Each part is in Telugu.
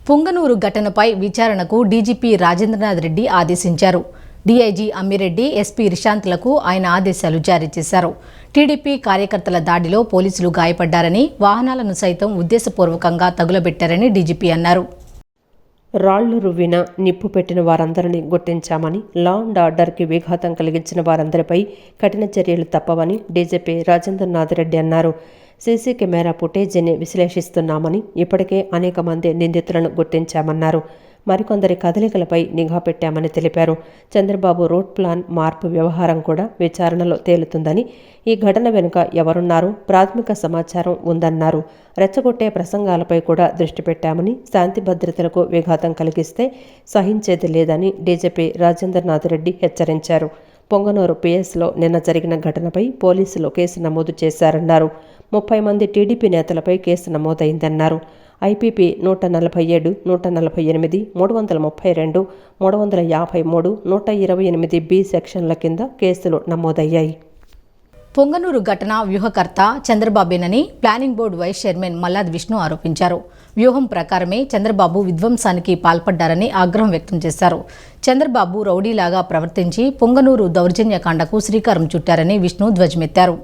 పొంగనూరు ఘటనపై విచారణకు డీజీపీ రాజేంద్రనాథ్ రెడ్డి ఆదేశించారు. డీఐజీ అమ్మిరెడ్డి, ఎస్పీ రిశాంత్లకు ఆయన ఆదేశాలు జారీ చేశారు. టీడీపీ కార్యకర్తల దాడిలో పోలీసులు గాయపడ్డారని, వాహనాలను సైతం ఉద్దేశపూర్వకంగా తగులబెట్టారని డీజీపీ అన్నారు. రాళ్లు రువ్విన, నిప్పు పెట్టిన వారందరినీ గుర్తించామని, లా అండ్ ఆర్డర్కి విఘాతం కలిగించిన వారందరిపై కఠిన చర్యలు తప్పవని డీజీపీ రాజేంద్రనాథ్ రెడ్డి అన్నారు. సీసీ కెమెరా ఫుటేజీని విశ్లేషిస్తున్నామని, ఇప్పటికే అనేక మంది నిందితులను గుర్తించామన్నారు. మరికొందరి కదలికలపై నిఘా పెట్టామని తెలిపారు. చంద్రబాబు రూట్ ప్లాన్ మార్పు వ్యవహారం కూడా విచారణలో తేలుతుందని, ఈ ఘటన వెనుక ఎవరున్నారో ప్రాథమిక సమాచారం ఉందన్నారు. రెచ్చగొట్టే ప్రసంగాలపై కూడా దృష్టి పెట్టామని, శాంతి భద్రతలకు విఘాతం కలిగిస్తే సహించేది లేదని డీజీపీ రాజేంద్రనాథ్ రెడ్డి హెచ్చరించారు. పొంగనూరు పిఎస్లో నిన్న జరిగిన ఘటనపై పోలీసులు కేసు నమోదు చేశారన్నారు. 30 మంది టీడీపీ నేతలపై కేసు నమోదైందన్నారు. ఐపీపీ 147, 148, 332, 353, 128B సెక్షన్ల కింద కేసులు నమోదయ్యాయి. పొంగనూరు ఘటన వ్యూహకర్త చంద్రబాబేనని planning board vice chairman Malladi Vishnu ఆరోపించారు. వ్యూహం ప్రకారమే చంద్రబాబు విధ్వంసానికి పాల్పడ్డారని ఆగ్రహం వ్యక్తం చేశారు. చంద్రబాబు రౌడీలాగా ప్రవర్తించి పొంగనూరు దౌర్జన్యకాండకు శ్రీకారం చుట్టారని విష్ణు ధ్వజమెత్తారు.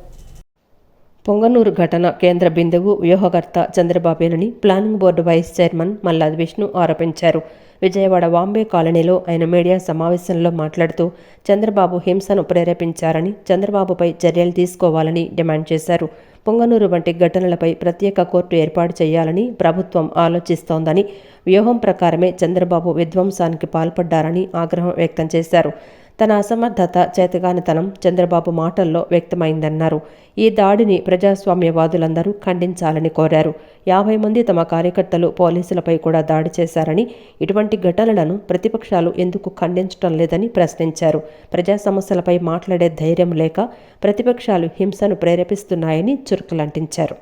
పొంగనూరు ఘటన కేంద్ర బిందువు వ్యూహకర్త చంద్రబాబేనని planning board vice chairman Malladi Vishnu ఆరోపించారు. విజయవాడ వాంబే కాలనీలో ఆయన మీడియా సమావేశంలో మాట్లాడుతూ చంద్రబాబు హింసను ప్రేరేపించారని, చంద్రబాబుపై చర్యలు తీసుకోవాలని డిమాండ్ చేశారు. పొంగనూరు వంటి ఘటనలపై ప్రత్యేక కోర్టు ఏర్పాటు చేయాలని ప్రభుత్వం ఆలోచిస్తోందని, వ్యూహం ప్రకారమే చంద్రబాబు విధ్వంసానికి పాల్పడ్డారని ఆగ్రహం వ్యక్తం చేశారు. తన అసమర్థత, చేతగానితనం చంద్రబాబు మాటల్లో వ్యక్తమైందన్నారు. ఈ దాడిని ప్రజాస్వామ్యవాదులందరూ ఖండించాలని కోరారు. 50 మంది తమ కార్యకర్తలు పోలీసులపై కూడా దాడి చేశారని, ఇటువంటి ఘటనలను ప్రతిపక్షాలు ఎందుకు ఖండించడం లేదని ప్రశ్నించారు. ప్రజా సమస్యలపై మాట్లాడే ధైర్యం లేక ప్రతిపక్షాలు హింసను ప్రేరేపిస్తున్నాయని చురుకులంటించారు.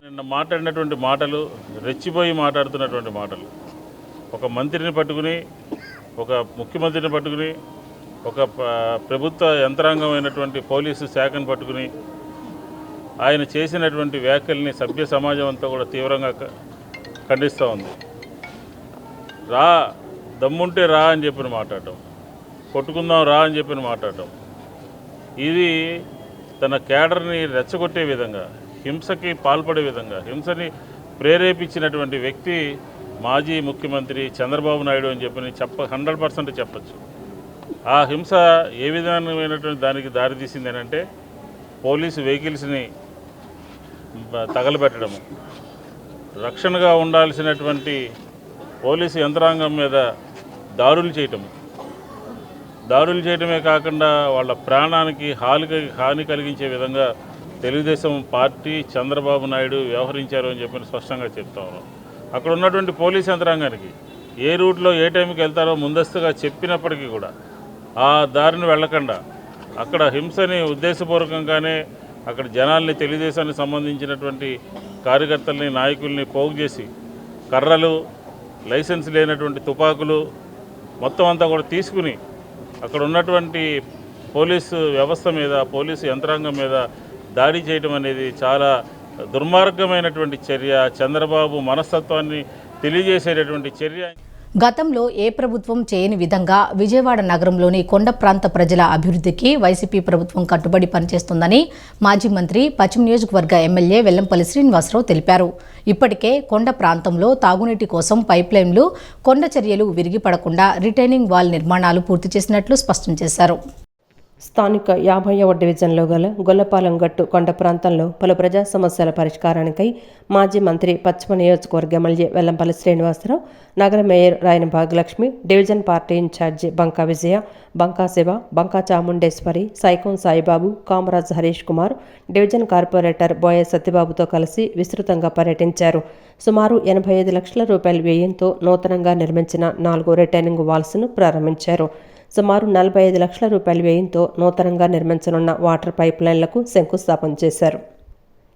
నిన్న మాట్లాడినటువంటి మాటలు, రెచ్చిపోయి మాట్లాడుతున్నటువంటి మాటలు, ఒక మంత్రిని పట్టుకుని, ఒక ముఖ్యమంత్రిని పట్టుకుని, ఒక ప్రభుత్వ యంత్రాంగమైనటువంటి పోలీసు శాఖను పట్టుకుని ఆయన చేసినటువంటి వ్యాఖ్యల్ని సభ్య సమాజం అంతా కూడా తీవ్రంగా ఖండిస్తూ ఉంది. రా, దమ్ముంటే రా అని చెప్పిన మాట్లాడటం, కొట్టుకుందాం రా అని చెప్పిన మాట్లాడటం, ఇది తన క్యాడర్ని రెచ్చగొట్టే విధంగా, హింసకి పాల్పడే విధంగా, హింసని ప్రేరేపించినటువంటి వ్యక్తి మాజీ ముఖ్యమంత్రి చంద్రబాబు నాయుడు అని చెప్పి 100% చెప్పచ్చు. ఆ హింస ఏ విధమైనటువంటి దానికి దారితీసింది అని అంటే, పోలీసు వెహికల్స్ని తగలబెట్టడము, రక్షణగా ఉండాల్సినటువంటి పోలీసు యంత్రాంగం మీద దాడులు చేయటమే కాకుండా వాళ్ళ ప్రాణానికి హాని కలిగించే విధంగా తెలుగుదేశం పార్టీ, చంద్రబాబు నాయుడు వ్యవహరించారు అని చెప్పి స్పష్టంగా చెప్తా ఉన్నాం. అక్కడ ఉన్నటువంటి పోలీసు యంత్రాంగానికి ఏ రూట్లో ఏ టైంకి వెళ్తారో ముందస్తుగా చెప్పినప్పటికీ కూడా ఆ దారిని వెళ్ళకుండా అక్కడ హింసని ఉద్దేశపూర్వకంగానే అక్కడ జనాల్ని, తెలుగుదేశానికి సంబంధించినటువంటి కార్యకర్తల్ని, నాయకుల్ని పోగు చేసి కర్రలు, లైసెన్స్ లేనటువంటి తుపాకులు మొత్తం అంతా కూడా తీసుకుని అక్కడ ఉన్నటువంటి పోలీసు వ్యవస్థ మీద, పోలీసు యంత్రాంగం మీద దాడి చేయడం అనేది చాలా దుర్మార్గమైనటువంటి చర్య, చంద్రబాబు మనస్తత్వాన్ని తెలియజేసేటటువంటి చర్య. గతంలో ఏ ప్రభుత్వం చేయని విధంగా విజయవాడ నగరంలోని కొండ ప్రాంత ప్రజల అభివృద్ధికి వైసీపీ ప్రభుత్వం కట్టుబడి పనిచేస్తుందని మాజీ మంత్రి, పశ్చిమ నియోజకవర్గ ఎమ్మెల్యే వెల్లంపల్లి శ్రీనివాసరావు తెలిపారు. ఇప్పటికే కొండ ప్రాంతంలో తాగునీటి కోసం పైప్లైన్లు, కొండ చర్యలు విరిగిపడకుండా రిటైనింగ్ వాల్ నిర్మాణాలు పూర్తి చేసినట్లు స్పష్టం చేశారు. స్థానిక 50వ డివిజన్లో గల గొల్లపాలెం గట్టు కొండ ప్రాంతంలో పలు ప్రజా సమస్యల పరిష్కారానికై మాజీ మంత్రి, పశ్చిమ నియోజకవర్గ ఎమ్మెల్యే వెల్లంపల్లి శ్రీనివాసరావు, నగర mayor Rayana Bhagyalakshmi, division party incharge Banka Vijaya, Banka Siva, Banka Chamundeswari, Saikom Saibabu, Kamaraj Harish Kumar, division corporator Boya సత్యబాబుతో కలిసి విస్తృతంగా పర్యటించారు. సుమారు 85 లక్షల రూపాయల వ్యయంతో నూతనంగా నిర్మించిన 4 రిటైనింగ్ వాల్స్ను ప్రారంభించారు. సుమారు 45 లక్షల రూపాయల వ్యయంతో నూతనంగా నిర్మించనున్న వాటర్ పైప్ లైన్లకు శంకుస్థాపన చేశారు.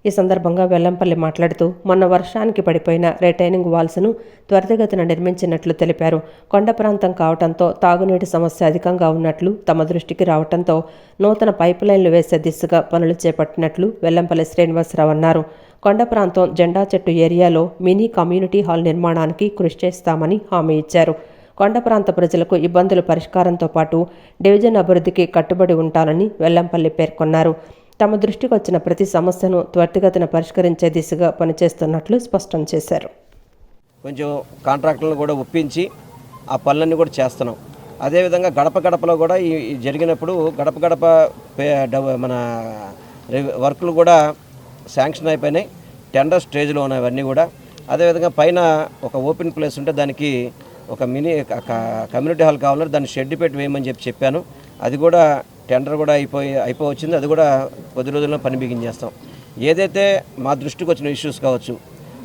ఈ సందర్భంగా వెల్లంపల్లి మాట్లాడుతూ, మొన్న వర్షానికి పడిపోయిన రిటైనింగ్ వాల్స్ను త్వరితగతిన నిర్మించినట్లు తెలిపారు. కొండ ప్రాంతం కావడంతో తాగునీటి సమస్య అధికంగా ఉన్నట్లు తమ దృష్టికి రావడంతో నూతన పైప్ లైన్లు వేసే దిశగా పనులు చేపట్టినట్లు వెల్లంపల్లి శ్రీనివాసరావు అన్నారు. కొండ ప్రాంతం జెండా చెట్టు ఏరియాలో మినీ కమ్యూనిటీ హాల్ నిర్మాణానికి కృషి చేస్తామని హామీ ఇచ్చారు. కొండ ప్రాంత ప్రజలకు ఇబ్బందుల పరిష్కారంతో పాటు డివిజన్ అభివృద్ధికి కట్టుబడి ఉంటానని వెల్లంపల్లి పేర్కొన్నారు. తమ దృష్టికి వచ్చిన ప్రతి సమస్యను త్వరితగతిన పరిష్కరించే దిశగా పనిచేస్తున్నట్లు స్పష్టం చేశారు. కొంచెం కాంట్రాక్టర్లను కూడా ఒప్పించి ఆ పనులన్నీ కూడా చేస్తున్నాం. అదేవిధంగా గడప గడపలో కూడా ఈ జరిగినప్పుడు గడప గడప మన వర్కులు కూడా శాంక్షన్ అయిపోయినాయి. టెండర్ స్టేజ్లో ఉన్నాయి అవన్నీ కూడా. అదేవిధంగా పైన ఒక ఓపెన్ ప్లేస్ ఉంటే దానికి ఒక మినీ కమ్యూనిటీ హాల్ కావాలని దాన్ని షెడ్ పెట్టి వేయమని చెప్పాను. అది కూడా టెండర్ కూడా అయిపోవచ్చింది. అది కూడా కొద్ది రోజుల్లో పని బిగించేస్తాం. ఏదైతే మా దృష్టికి వచ్చిన ఇష్యూస్ కావచ్చు,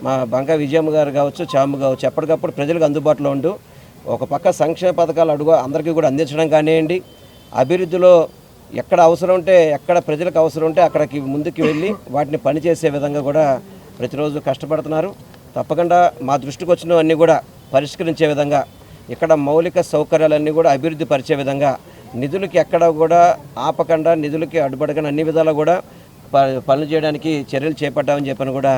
మా బంకా విజయమ్మ గారు కావచ్చు, చాము కావచ్చు, ఎప్పటికప్పుడు ప్రజలకు అందుబాటులో ఉంటూ ఒక పక్క సంక్షేమ పథకాలు అందరికీ కూడా అందించడం కానివ్వండి, అభివృద్ధిలో ఎక్కడ అవసరం ఉంటే, ఎక్కడ ప్రజలకు అవసరం ఉంటే అక్కడికి ముందుకు వెళ్ళి వాటిని పనిచేసే విధంగా కూడా ప్రతిరోజు కష్టపడుతున్నారు. తప్పకుండా మా దృష్టికి వచ్చినవన్నీ కూడా పరిష్కరించే విధంగా, ఇక్కడ మౌలిక సౌకర్యాలన్నీ కూడా అభివృద్ధి పరిచే విధంగా, నిధులకి ఎక్కడ కూడా ఆపకుండా, నిధులకి అడ్డుపడకుండా అన్ని విధాలా కూడా పనులు చేయడానికి చర్యలు చేపట్టామని చెప్పని కూడా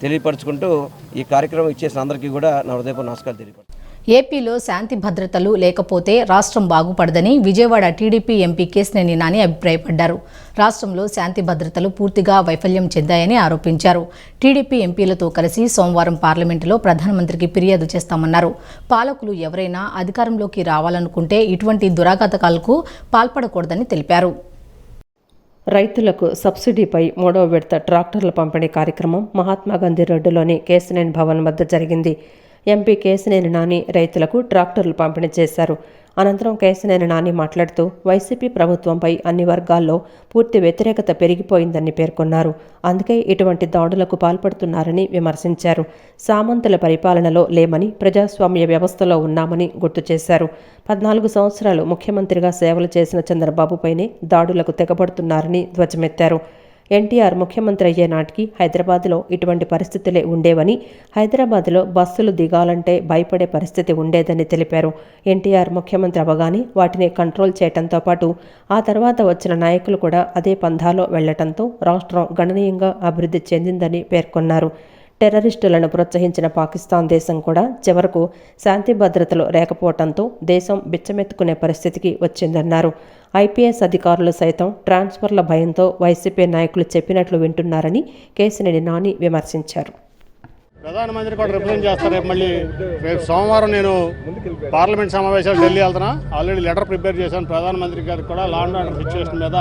తెలియపరుచుకుంటూ ఈ కార్యక్రమం ఇచ్చేసిన అందరికీ కూడా నా హృదయపూర్వక నమస్కారాలు తెలియపరుచుకుంటున్నాను. ఏపీలో శాంతి భద్రతలు లేకపోతే రాష్ట్రం బాగుపడదని విజయవాడ టీడీపీ ఎంపీ కేశినేని నాని అభిప్రాయపడ్డారు. రాష్ట్రంలో శాంతి భద్రతలు పూర్తిగా వైఫల్యం చెందాయని ఆరోపించారు. టీడీపీ ఎంపీలతో కలిసి సోమవారం పార్లమెంటులో ప్రధానమంత్రికి ఫిర్యాదు చేస్తామన్నారు. పాలకులు ఎవరైనా అధికారంలోకి రావాలనుకుంటే ఇటువంటి దురాఘాతకాలకు పాల్పడకూడదని తెలిపారు. రైతులకు సబ్సిడీపై 3వ విడత ట్రాక్టర్ల పంపిణీ కార్యక్రమం మహాత్మాగాంధీ రోడ్డులోని కేశినేని భవన్ వద్ద జరిగింది. ఎంపీ కేశినేని నాని రైతులకు ట్రాక్టర్లు పంపిణీ చేశారు. అనంతరం కేశినేని నాని మాట్లాడుతూ వైసీపీ ప్రభుత్వంపై అన్ని వర్గాల్లో పూర్తి వ్యతిరేకత పెరిగిపోయిందని పేర్కొన్నారు. అందుకే ఇటువంటి దాడులకు పాల్పడుతున్నారని విమర్శించారు. సామంతుల పరిపాలనలో లేమని, ప్రజాస్వామ్య వ్యవస్థలో ఉన్నామని గుర్తు చేశారు. 14 సంవత్సరాలు ముఖ్యమంత్రిగా సేవలు చేసిన చంద్రబాబుపైనే దాడులకు తెగబడుతున్నారని ధ్వజమెత్తారు. ఎన్టీఆర్ ముఖ్యమంత్రి అయ్యే నాటికి హైదరాబాద్లో ఇటువంటి పరిస్థితులే ఉండేవని, హైదరాబాద్లో బస్సులు దిగాలంటే భయపడే పరిస్థితి ఉండేదని తెలిపారు. ఎన్టీఆర్ ముఖ్యమంత్రి అవ్వగానే వాటిని కంట్రోల్ చేయడంతో పాటు ఆ తర్వాత వచ్చిన నాయకులు కూడా అదే పంథాలో వెళ్లటంతో రాష్ట్రం గణనీయంగా అభివృద్ధి చెందిందని పేర్కొన్నారు. టెర్రరిస్టులను ప్రోత్సహించిన పాకిస్తాన్ దేశం కూడా చివరకు శాంతి భద్రతలు లేకపోవడంతో దేశం బిచ్చమెత్తుకునే పరిస్థితికి వచ్చిందన్నారు. ఐపీఎస్ అధికారులు సైతం ట్రాన్స్ఫర్ల భయంతో వైసీపీ నాయకులు చెప్పినట్లు వింటున్నారని కేశినేని నాని విమర్శించారు. ప్రధానమంత్రి కూడా రిప్రజెంట్ చేస్తారు. రేపు సోమవారం నేను పార్లమెంట్ సమావేశాలు ఢిల్లీ వెళ్తున్నా. ఆల్రెడీ లెటర్ ప్రిపేర్ చేశాను ప్రధానమంత్రి గారికి కూడా. లా అండ్ ఆర్డర్ సిచ్యువేషన్ మీద,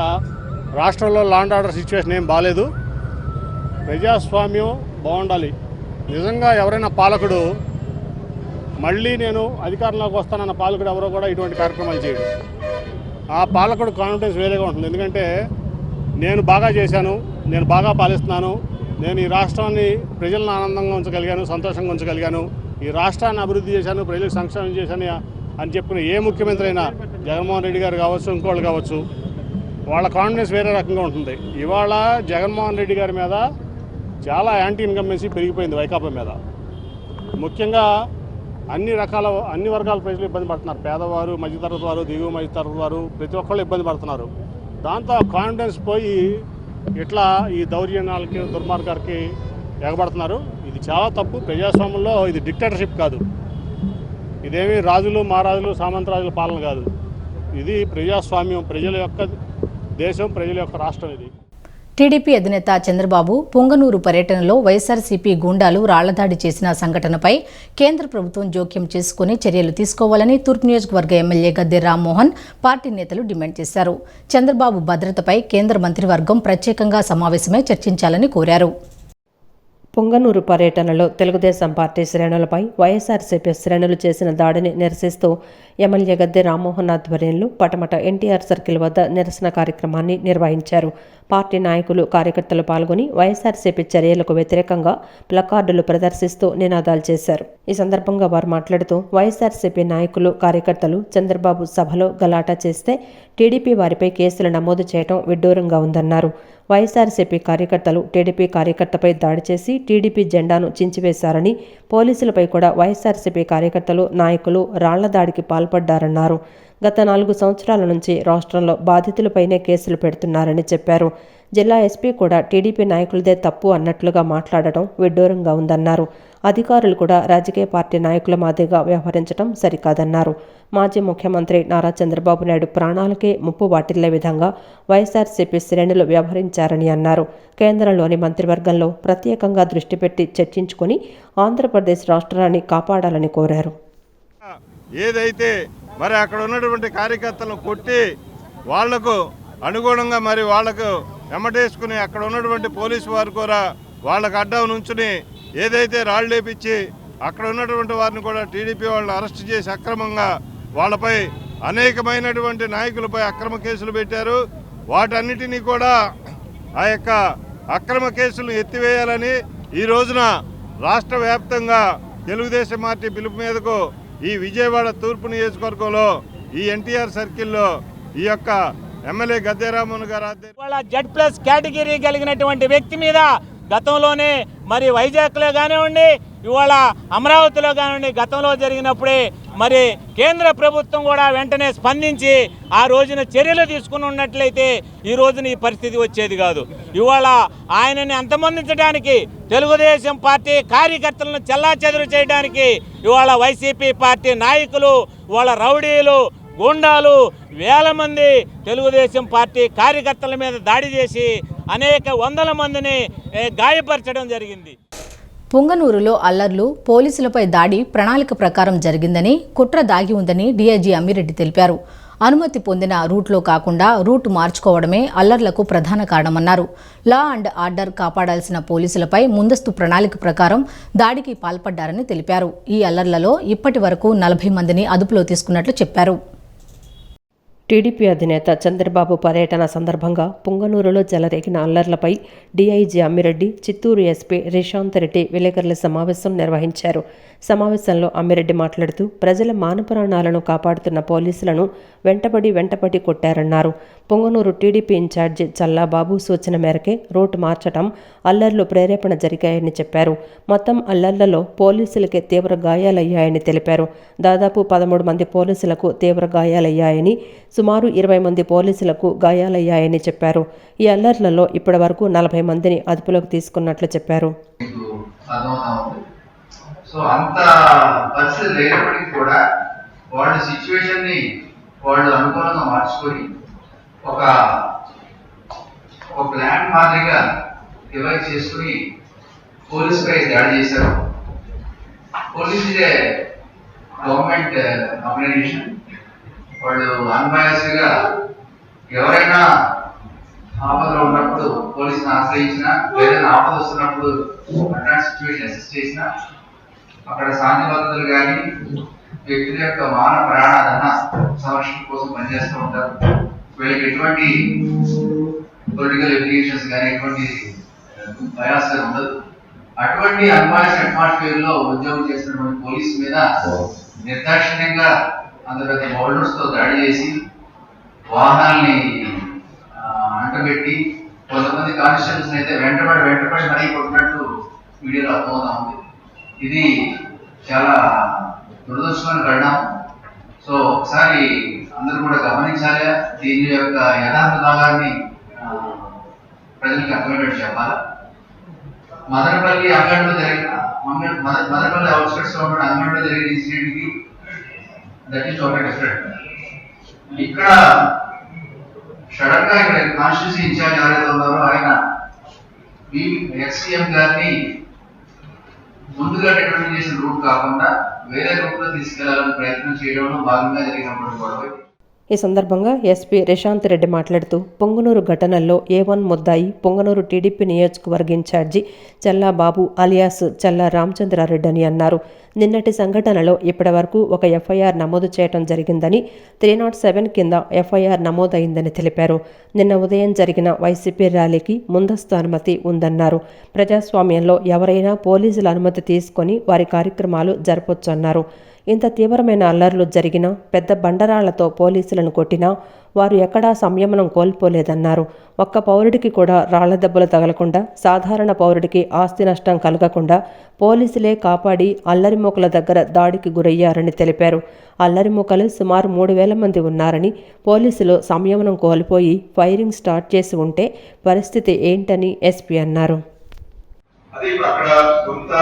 రాష్ట్రంలో లా అండ్ ఆర్డర్ సిచ్యువేషన్ ఏం బాగాలేదు, ప్రజాస్వామ్యం బాగుండాలి. నిజంగా ఎవరైనా పాలకుడు మళ్ళీ నేను అధికారంలోకి వస్తానన్న పాలకుడు ఎవరో కూడా ఇటువంటి కార్యక్రమాలు చేయడు. ఆ పాలకుడు కాన్ఫిడెన్స్ వేరేగా ఉంటుంది. ఎందుకంటే నేను బాగా చేశాను, నేను బాగా పాలిస్తున్నాను, నేను ఈ రాష్ట్రాన్ని ప్రజలను ఆనందంగా ఉంచగలిగాను, సంతోషంగా ఉంచగలిగాను, ఈ రాష్ట్రాన్ని అభివృద్ధి చేశాను, ప్రజలకు సంక్షేమం చేశాను అని చెప్పిన ఏ ముఖ్యమంత్రి అయినా, జగన్మోహన్ రెడ్డి గారు కావచ్చు, ఇంకోళ్ళు కావచ్చు, వాళ్ళ కాన్ఫిడెన్స్ వేరే రకంగా ఉంటుంది. ఇవాళ జగన్మోహన్ రెడ్డి గారి మీద చాలా యాంటీ ఇన్కంబెన్సీ పెరిగిపోయింది వైకాపా మీద. ముఖ్యంగా అన్ని వర్గాల ప్రజలు ఇబ్బంది పడుతున్నారు. పేదవారు, మధ్యతరగతి వారు, దిగువ మధ్యతరగతి వారు, ప్రతి ఒక్కళ్ళు ఇబ్బంది పడుతున్నారు. దాంతో కాన్ఫిడెన్స్ పోయి ఇట్లా ఈ దౌర్జన్యాలకి, దుర్మార్గాలకి ఎగబడుతున్నారు. ఇది చాలా తప్పు. ప్రజాస్వామ్యంలో ఇది డిక్టేటర్షిప్ కాదు, ఇదేమి రాజులు, మహారాజులు, సామంతరాజుల పాలన కాదు. ఇది ప్రజాస్వామ్యం, ప్రజల యొక్క దేశం, ప్రజల యొక్క రాష్ట్రం. ఇది టీడీపీ అధినేత చంద్రబాబు పొంగనూరు పర్యటనలో వైఎస్ఆర్సీపీ గూండాలు రాళ్లదాడి చేసిన సంఘటనపై కేంద్ర ప్రభుత్వం జోక్యం చేసుకుని చర్యలు తీసుకోవాలని తూర్పు నియోజకవర్గ ఎమ్మెల్యే గద్దె రామ్మోహన్ పార్టీ నేతలు డిమాండ్ చేశారు. చంద్రబాబు భద్రతపై కేంద్ర మంత్రివర్గం ప్రత్యేకంగా సమావేశమై చర్చించాలని కోరారు. పొంగనూరు పర్యటనలో తెలుగుదేశం పార్టీ శ్రేణులపై వైఎస్ఆర్సీపీ శ్రేణులు చేసిన దాడిని నిరసిస్తూ ఎమ్మెల్యే గద్దె రామ్మోహన్ ఆధ్వర్యంలో పటమట ఎన్టీఆర్ సర్కిల్ వద్ద నిరసన కార్యక్రమాన్ని నిర్వహించారు. పార్టీ నాయకులు, కార్యకర్తలు పాల్గొని వైఎస్ఆర్సీపీ చర్యలకు వ్యతిరేకంగా ప్లకార్డులు ప్రదర్శిస్తూ నినాదాలు చేశారు. ఈ సందర్భంగా వారు మాట్లాడుతూ వైఎస్ఆర్సీపీ నాయకులు, కార్యకర్తలు చంద్రబాబు సభలో గలాటా చేస్తే టీడీపీ వారిపై కేసులు నమోదు చేయడం విడ్డూరంగా ఉందన్నారు. వైఎస్ఆర్సీపీ కార్యకర్తలు టీడీపీ కార్యకర్తపై దాడి చేసి టీడీపీ జెండాను చించివేశారని, పోలీసులపై కూడా వైఎస్ఆర్సీపీ కార్యకర్తలు, నాయకులు రాళ్ల దాడికి పాల్పడ్డారన్నారు. గత 4 సంవత్సరాల నుంచి రాష్ట్రంలో బాధితులపైనే కేసులు పెడుతున్నారని చెప్పారు. జిల్లా ఎస్పీ కూడా టీడీపీ నాయకులదే తప్పు అన్నట్లుగా మాట్లాడటం విడ్డూరంగా ఉందన్నారు. అధికారులు కూడా రాజకీయ పార్టీ నాయకుల మాదిరిగా వ్యవహరించడం సరికాదన్నారు. మాజీ ముఖ్యమంత్రి నారా చంద్రబాబు నాయుడు ప్రాణాలకే ముప్పు వాటిల్లే విధంగా వైఎస్ఆర్సీపీ శ్రేణులు వ్యవహరించారని అన్నారు. కేంద్రంలోని మంత్రివర్గంలో ప్రత్యేకంగా దృష్టి పెట్టి చర్చించుకుని ఆంధ్రప్రదేశ్ రాష్ట్రాన్ని కాపాడాలని కోరారు. ఏదైతే మరి అక్కడ ఉన్నటువంటి కార్యకర్తలను కొట్టి వాళ్లకు అనుగుణంగా మరి వాళ్లకు వెంబటేసుకుని అక్కడ ఉన్నటువంటి పోలీసు వారు కూడా వాళ్ళకు అడ్డం నుంచుని ఏదైతే రాళ్ళు లేపించి అక్కడ ఉన్నటువంటి వారిని కూడా టీడీపీ వాళ్ళని అరెస్ట్ చేసి అక్రమంగా వాళ్ళపై అనేకమైనటువంటి నాయకులపై అక్రమ కేసులు పెట్టారు. వాటన్నిటినీ కూడా ఆ యొక్క అక్రమ కేసులను ఎత్తివేయాలని ఈ రోజున రాష్ట్ర వ్యాప్తంగా తెలుగుదేశం పార్టీ పిలుపు మీదకు ఈ విజయవాడ తూర్పు నియోజకవర్గంలో ఈ ఎన్టీఆర్ సర్కిల్లో ఈ యొక్క ఎమ్మెల్యే గద్దెరామన్ గారు Z+ కేటగిరీ కలిగినటువంటి వ్యక్తి మీద గతంలోనే మరి వైజాగ్లో కానివ్వండి, ఇవాళ అమరావతిలో కానివ్వండి, గతంలో జరిగినప్పుడే మరి కేంద్ర ప్రభుత్వం కూడా వెంటనే స్పందించి ఆ రోజున చర్యలు తీసుకుని ఉన్నట్లయితే ఈ రోజున ఈ పరిస్థితి వచ్చేది కాదు. ఇవాళ ఆయనని అంతమొందించడానికి, తెలుగుదేశం పార్టీ కార్యకర్తలను చెల్లాచెదురు చేయడానికి ఇవాళ వైసీపీ పార్టీ నాయకులు, ఇవాళ రౌడీలు, గూండాలు వేల మంది తెలుగుదేశం పార్టీ కార్యకర్తల మీద దాడి చేసి అనేక వందల మందిని గాయపరచడం జరిగింది. పుంగనూరులో అల్లర్లు, పోలీసులపై దాడి ప్రణాళిక ప్రకారం జరిగిందని, కుట్ర దాగి ఉందని డీఐజీ అమ్మిరెడ్డి తెలిపారు. అనుమతి పొందిన రూట్లో కాకుండా రూట్ మార్చుకోవడమే అల్లర్లకు ప్రధాన కారణమన్నారు. లా అండ్ ఆర్డర్ కాపాడాల్సిన పోలీసులపై ముందస్తు ప్రణాళిక ప్రకారం దాడికి పాల్పడ్డారని తెలిపారు. ఈ అల్లర్లలో ఇప్పటి వరకు 40 మందిని అదుపులో తీసుకున్నట్లు చెప్పారు. టీడీపీ అధినేత చంద్రబాబు పర్యటన సందర్భంగా పుంగనూరులో చెలరేగిన అల్లర్లపై డీఐజీ అమ్మిరెడ్డి, చిత్తూరు ఎస్పీ రిషాంత్ రెడ్డి విలేకరుల సమావేశం నిర్వహించారు. సమావేశంలో అమ్మిరెడ్డి మాట్లాడుతూ ప్రజల మానప్రాణాలను కాపాడుతున్న పోలీసులను వెంటపడి కొట్టారన్నారు. పుంగనూరు టీడీపీ ఇన్ఛార్జి చల్లాబాబు సూచన మేరకే రూట్ మార్చడం అల్లర్లు ప్రేరేపణ జరిగాయని చెప్పారు. మొత్తం అల్లర్లలో పోలీసులకే తీవ్ర గాయాలయ్యాయని తెలిపారు. దాదాపు 13 మంది పోలీసులకు తీవ్ర గాయాలయ్యాయని, సుమారు 20 మంది పోలీసులకు గాయాలయ్యాయని చెప్పారు. ఈ అల్లర్లలో ఇప్పటి వరకు 40 మందిని అదుపులోకి తీసుకున్నట్లు చెప్పారు. సో అంత పరిస్థితి లేనప్పటికీ కూడా వాళ్ళ సిచ్యువేషన్ ని వాళ్ళు అనుకూలంగా మార్చుకొని ఒక ప్లాన్ మాదిరిగా డివైడ్ చేసుకుని పోలీస్ పై దాడి చేశారు. పోలీస్ ఇదే గవర్నమెంట్ ఆర్గనైజేషన్. వాళ్ళు అన్బయాస్డ్ గా ఎవరైనా ఆపదలో ఉన్నప్పుడు పోలీసుని ఆశ్రయించినా, ఏదైనా ఆపద వస్తున్నప్పుడు అట్లాంటి సిచ్యువేషన్ అసెస్ చేసినా, అక్కడ శాంతి భద్రతలు కానీ వ్యక్తుల యొక్క మాన ప్రాణాధన సంరక్షణ కోసం పనిచేస్తూ ఉంటారు. వీళ్ళకి ఎటువంటి పొలిటికల్ ఎఫిలియేషన్స్ కానీ ఎటువంటి ప్రయాస ఉండదు. అటువంటి అన్బాయిస్ అట్మాస్ఫియర్ లో ఉద్యోగం చేసినటువంటి పోలీసు మీద నిర్దాక్షిణ్యంగా అంత పెద్ద బౌల్డర్స్ తో దాడి చేసి వాహనాల్ని అంటబెట్టి కొంతమంది కానిస్టేబుల్స్ అయితే వెంటపడి మరీ కొట్టినట్టు వీడియోలో అర్థమవుతా ఉంది. ఇది చాలా దురదృష్టమైన పరిణామం. సో ఒకసారి అందరూ కూడా గమనించాలి. దీని యొక్క యథార్థ భాగాన్ని ప్రజలకు అర్థమయ్యేట్టు చెప్పాలి. మదనపల్లి అంగడిలో జరిగిన మదనపల్లి అవుట్స్కట్స్ లో ఉన్న అంగడిలో జరిగిన ఇన్సిడెంట్ కి దట్ ఈస్ టోటల్ డిఫరెంట్. ఇక్కడ సడన్ గా ఇక్కడ కాన్స్టిట్యూన్సీ ఇన్ఛార్జ్ ఎవరైతే ఉన్నారో ఆయన ఎక్స్సీఎం గారిని ముందుగా రికమెండ్ చేసిన రూట్ కాకుండా వేరే రూట్ లో తీసుకెళ్లాలని ప్రయత్నం చేయడంలో భాగంగా జరిగినప్పుడు గొడవ. ఈ సందర్భంగా ఎస్పీ రిషాంత్ రెడ్డి మాట్లాడుతూ పొంగనూరు ఘటనల్లో A1 ముద్దాయి పొంగనూరు టీడీపీ నియోజకవర్గ ఇన్ఛార్జి చల్లాబాబు అలియాస్ చల్లా రామచంద్రారెడ్డి అని అన్నారు. నిన్నటి సంఘటనలో ఇప్పటి వరకు ఒక ఎఫ్ఐఆర్ నమోదు చేయడం జరిగిందని, 307 కింద ఎఫ్ఐఆర్ నమోదైందని తెలిపారు. నిన్న ఉదయం జరిగిన వైసీపీ ర్యాలీకి ముందస్తు అనుమతి ఉందన్నారు. ప్రజాస్వామ్యంలో ఎవరైనా పోలీసుల అనుమతి తీసుకొని వారి కార్యక్రమాలు జరపొచ్చన్నారు. ఇంత తీవ్రమైన అల్లర్లు జరిగినా, పెద్ద బండరాళ్లతో పోలీసులను కొట్టినా వారు ఎక్కడా సంయమనం కోల్పోలేదన్నారు. ఒక్క పౌరుడికి కూడా రాళ్ల దెబ్బలు తగలకుండా, సాధారణ పౌరుడికి ఆస్తి నష్టం కలగకుండా పోలీసులే కాపాడి అల్లరిమూకల దగ్గర దాడికి గురయ్యారని తెలిపారు. అల్లరిమూకలు సుమారు 3,000 మంది ఉన్నారని, పోలీసులు సంయమనం కోల్పోయి ఫైరింగ్ స్టార్ట్ చేసి ఉంటే పరిస్థితి ఏంటని ఎస్పీ అన్నారు. అదే ఇప్పుడు అక్కడ కొంత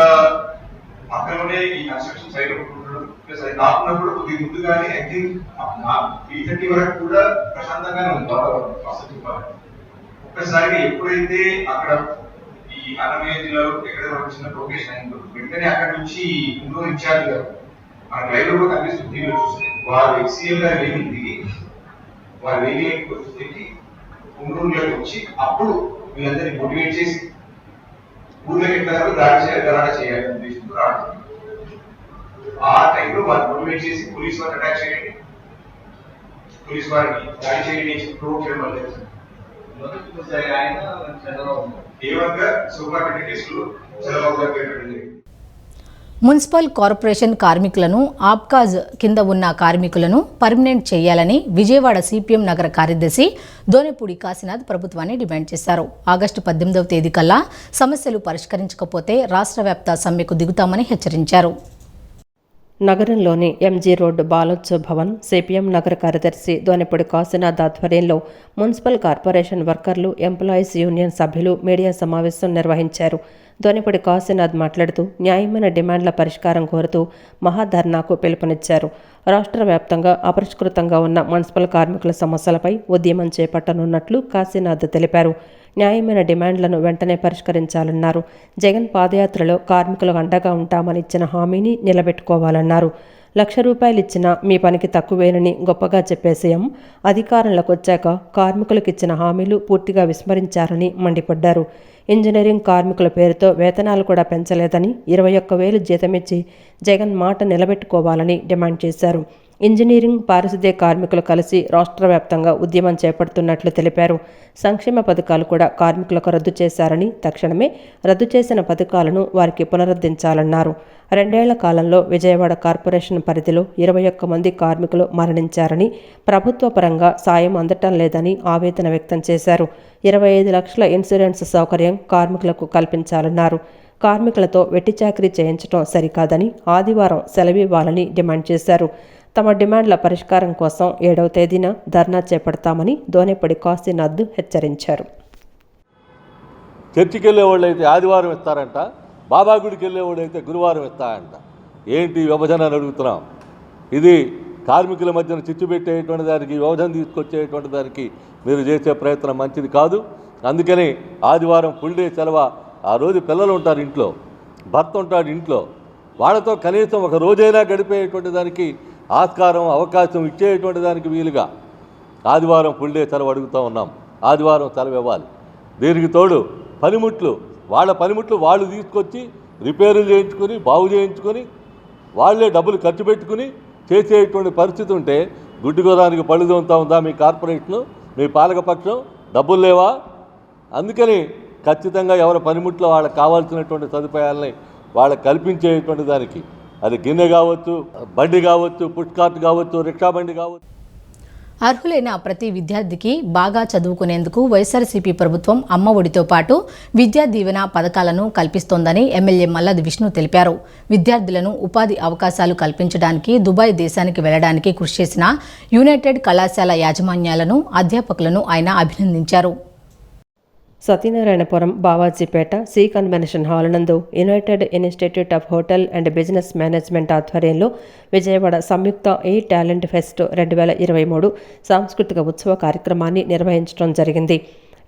పక్కనే ఈ కన్స్ట్రక్షన్ సైడ్ ప్లస్ అది కాకున్నప్పుడు కొద్దిగా ముందుగానే ఐ థింక్ 3:30 వరకు కూడా ప్రశాంతంగానే ఉంది వాతావరణం. ఒక్కసారిగా ఎప్పుడైతే అక్కడ ఈ అన్నమయ్య జిల్లాలో ఎక్కడైతే మనకు చిన్న లొకేషన్ అయిందో వెంటనే అక్కడ నుంచి ఇంకో ఇన్ఛార్జ్ గారు మన డ్రైవర్ కూడా కనిపిస్తుంది టీవీలో చూస్తే వారు ఎక్సీఎల్ గా వెళ్ళింది వారు వెళ్ళి కుండూరులోకి వచ్చి అప్పుడు వీళ్ళందరినీ మోటివేట్ చేసి ఊళ్ళోకి ఎట్లా దాడి చేయాలి గలాట చేయాలి ఉద్దేశంతో రావడం. ఆ టైంలో వారు మోటివేట్ చేసి పోలీస్ వారిని అటాక్ చేయండి, పోలీస్ వారిని దాడి చేయండి ప్రూవ్ చేయడం వల్ల తీవ్రంగా సూపర్ కేసులు చంద్రబాబు గారు. మున్సిపల్ కార్పొరేషన్ కార్మికులను ఆబ్కాజ్ కింద ఉన్న కార్మికులను పర్మనెంట్ చేయాలని విజయవాడ సిపిఎం నగర కార్యదర్శి దోనెపూడి కాశీనాథ్ ప్రభుత్వాన్ని డిమాండ్ చేశారు. ఆగస్టు 18వ తేదీ కల్లా సమస్యలు పరిష్కరించకపోతే రాష్ట్ర వ్యాప్త సమ్మెకు దిగుతామని హెచ్చరించారు. నగరంలోని MG road Balotsav Bhavan CPM నగర కార్యదర్శి దోనెపూడి కాశీనాథ్ ఆధ్వర్యంలో మున్సిపల్ కార్పొరేషన్ వర్కర్లు, ఎంప్లాయీస్ యూనియన్ సభ్యులు మీడియా సమావేశం నిర్వహించారు. దోనెపూడి కాశీనాథ్ మాట్లాడుతూ న్యాయమైన డిమాండ్ల పరిష్కారం కోరుతూ మహాధర్నాకు పిలుపునిచ్చారు. రాష్ట్ర వ్యాప్తంగా అపరిష్కృతంగా ఉన్న మున్సిపల్ కార్మికుల సమస్యలపై ఉద్యమం చేపట్టనున్నట్లు కాశీనాథ్ తెలిపారు. న్యాయమైన డిమాండ్లను వెంటనే పరిష్కరించాలన్నారు. జగన్ పాదయాత్రలో కార్మికులకు అండగా ఉంటామని ఇచ్చిన హామీని నిలబెట్టుకోవాలన్నారు. ₹1,00,000 ఇచ్చినా మీ పనికి తక్కువేనని గొప్పగా చెప్పే సీఎం అధికారంలోకి వచ్చాక కార్మికులకు ఇచ్చిన హామీలు పూర్తిగా విస్మరించారని మండిపడ్డారు. ఇంజనీరింగ్ కార్మికుల పేరుతో వేతనాలు కూడా పెంచలేదని 21,000 జీతమిచ్చి జగన్ మాట నిలబెట్టుకోవాలని డిమాండ్ చేశారు. ఇంజనీరింగ్, పారిశుద్ధ్య కార్మికులు కలిసి రాష్ట్ర వ్యాప్తంగా ఉద్యమం చేపడుతున్నట్లు తెలిపారు. సంక్షేమ పథకాలు కూడా కార్మికులకు రద్దు చేశారని, తక్షణమే రద్దు చేసిన పథకాలను వారికి పునరుద్ధరించాలన్నారు. 2 ఏళ్ల కాలంలో విజయవాడ కార్పొరేషన్ పరిధిలో 21 మంది కార్మికులు మరణించారని, ప్రభుత్వ పరంగా సాయం అందటం లేదని ఆవేదన వ్యక్తం చేశారు. 25 లక్షల ఇన్సూరెన్స్ సౌకర్యం కార్మికులకు కల్పించాలన్నారు. కార్మికులతో వెట్టి చాకరీ చేయించడం సరికాదని, ఆదివారం సెలవివ్వాలని డిమాండ్ చేశారు. తమ డిమాండ్ల పరిష్కారం కోసం 7వ తేదీన ధర్నా చేపడతామని దోనెపూడి కాశీనాథ్ హెచ్చరించారు. చర్చికి వెళ్ళేవాళ్ళు అయితే ఆదివారం ఇస్తారంట, బాబా గుడికి వెళ్ళేవాళ్ళు అయితే గురువారం ఇస్తారంట. ఏంటి విభజన అని అడుగుతున్నాం. ఇది కార్మికుల మధ్యన చిచ్చు పెట్టేటువంటి దానికి, విభజన తీసుకొచ్చేటువంటి దానికి మీరు చేసే ప్రయత్నం మంచిది కాదు. అందుకని ఆదివారం ఫుల్ డే సెలవు. ఆ రోజు పిల్లలు ఉంటారు ఇంట్లో, భర్త ఉంటాడు ఇంట్లో, వాళ్ళతో కనీసం ఒక రోజైనా గడిపేటువంటి దానికి ఆస్కారం, అవకాశం ఇచ్చేటువంటి దానికి వీలుగా ఆదివారం ఫుల్ డే సెలవు అడుగుతూ ఉన్నాం. ఆదివారం సెలవు ఇవ్వాలి. దీనికి తోడు పనిముట్లు, వాళ్ళ పనిముట్లు వాళ్ళు తీసుకొచ్చి రిపేర్లు చేయించుకొని, బాగు చేయించుకొని, వాళ్ళే డబ్బులు ఖర్చు పెట్టుకుని చేసేటువంటి పరిస్థితి ఉంటే గుడ్డిగోదానికి పళ్ళుదోంతా ఉందా మీ కార్పొరేషను, మీ పాలకపక్షం? డబ్బులు లేవా? అందుకని ఖచ్చితంగా ఎవరి పనిముట్లో వాళ్ళకి కావాల్సినటువంటి సదుపాయాలని వాళ్ళకి కల్పించేటువంటి దానికి, అది గిన్నె కావచ్చు, బండి కావచ్చు, పుష్ కార్ట్ కావచ్చు, రిక్షా బండి కావచ్చు. అర్హులైన ప్రతి విద్యార్థికి బాగా చదువుకునేందుకు వైఎస్ఆర్సీపీ ప్రభుత్వం అమ్మ ఒడితో పాటు విద్యా దీవెన పథకాలను కల్పిస్తోందని ఎమ్మెల్యే మల్లాది విష్ణు తెలిపారు. విద్యార్థులను ఉపాధి అవకాశాలు కల్పించడానికి దుబాయ్ దేశానికి వెళ్లడానికి కృషి చేసిన యునైటెడ్ కళాశాల యాజమాన్యాలను, అధ్యాపకులను ఆయన అభినందించారు. Satyanarayanapuram, Bavajipeta C convention hall నందు united institute of hotel and business management ఆధ్వర్యంలో విజయవాడ సంయుక్త ఏ టాలెంట్ ఫెస్ట్ 2023 సాంస్కృతిక ఉత్సవ కార్యక్రమాన్ని నిర్వహించడం జరిగింది.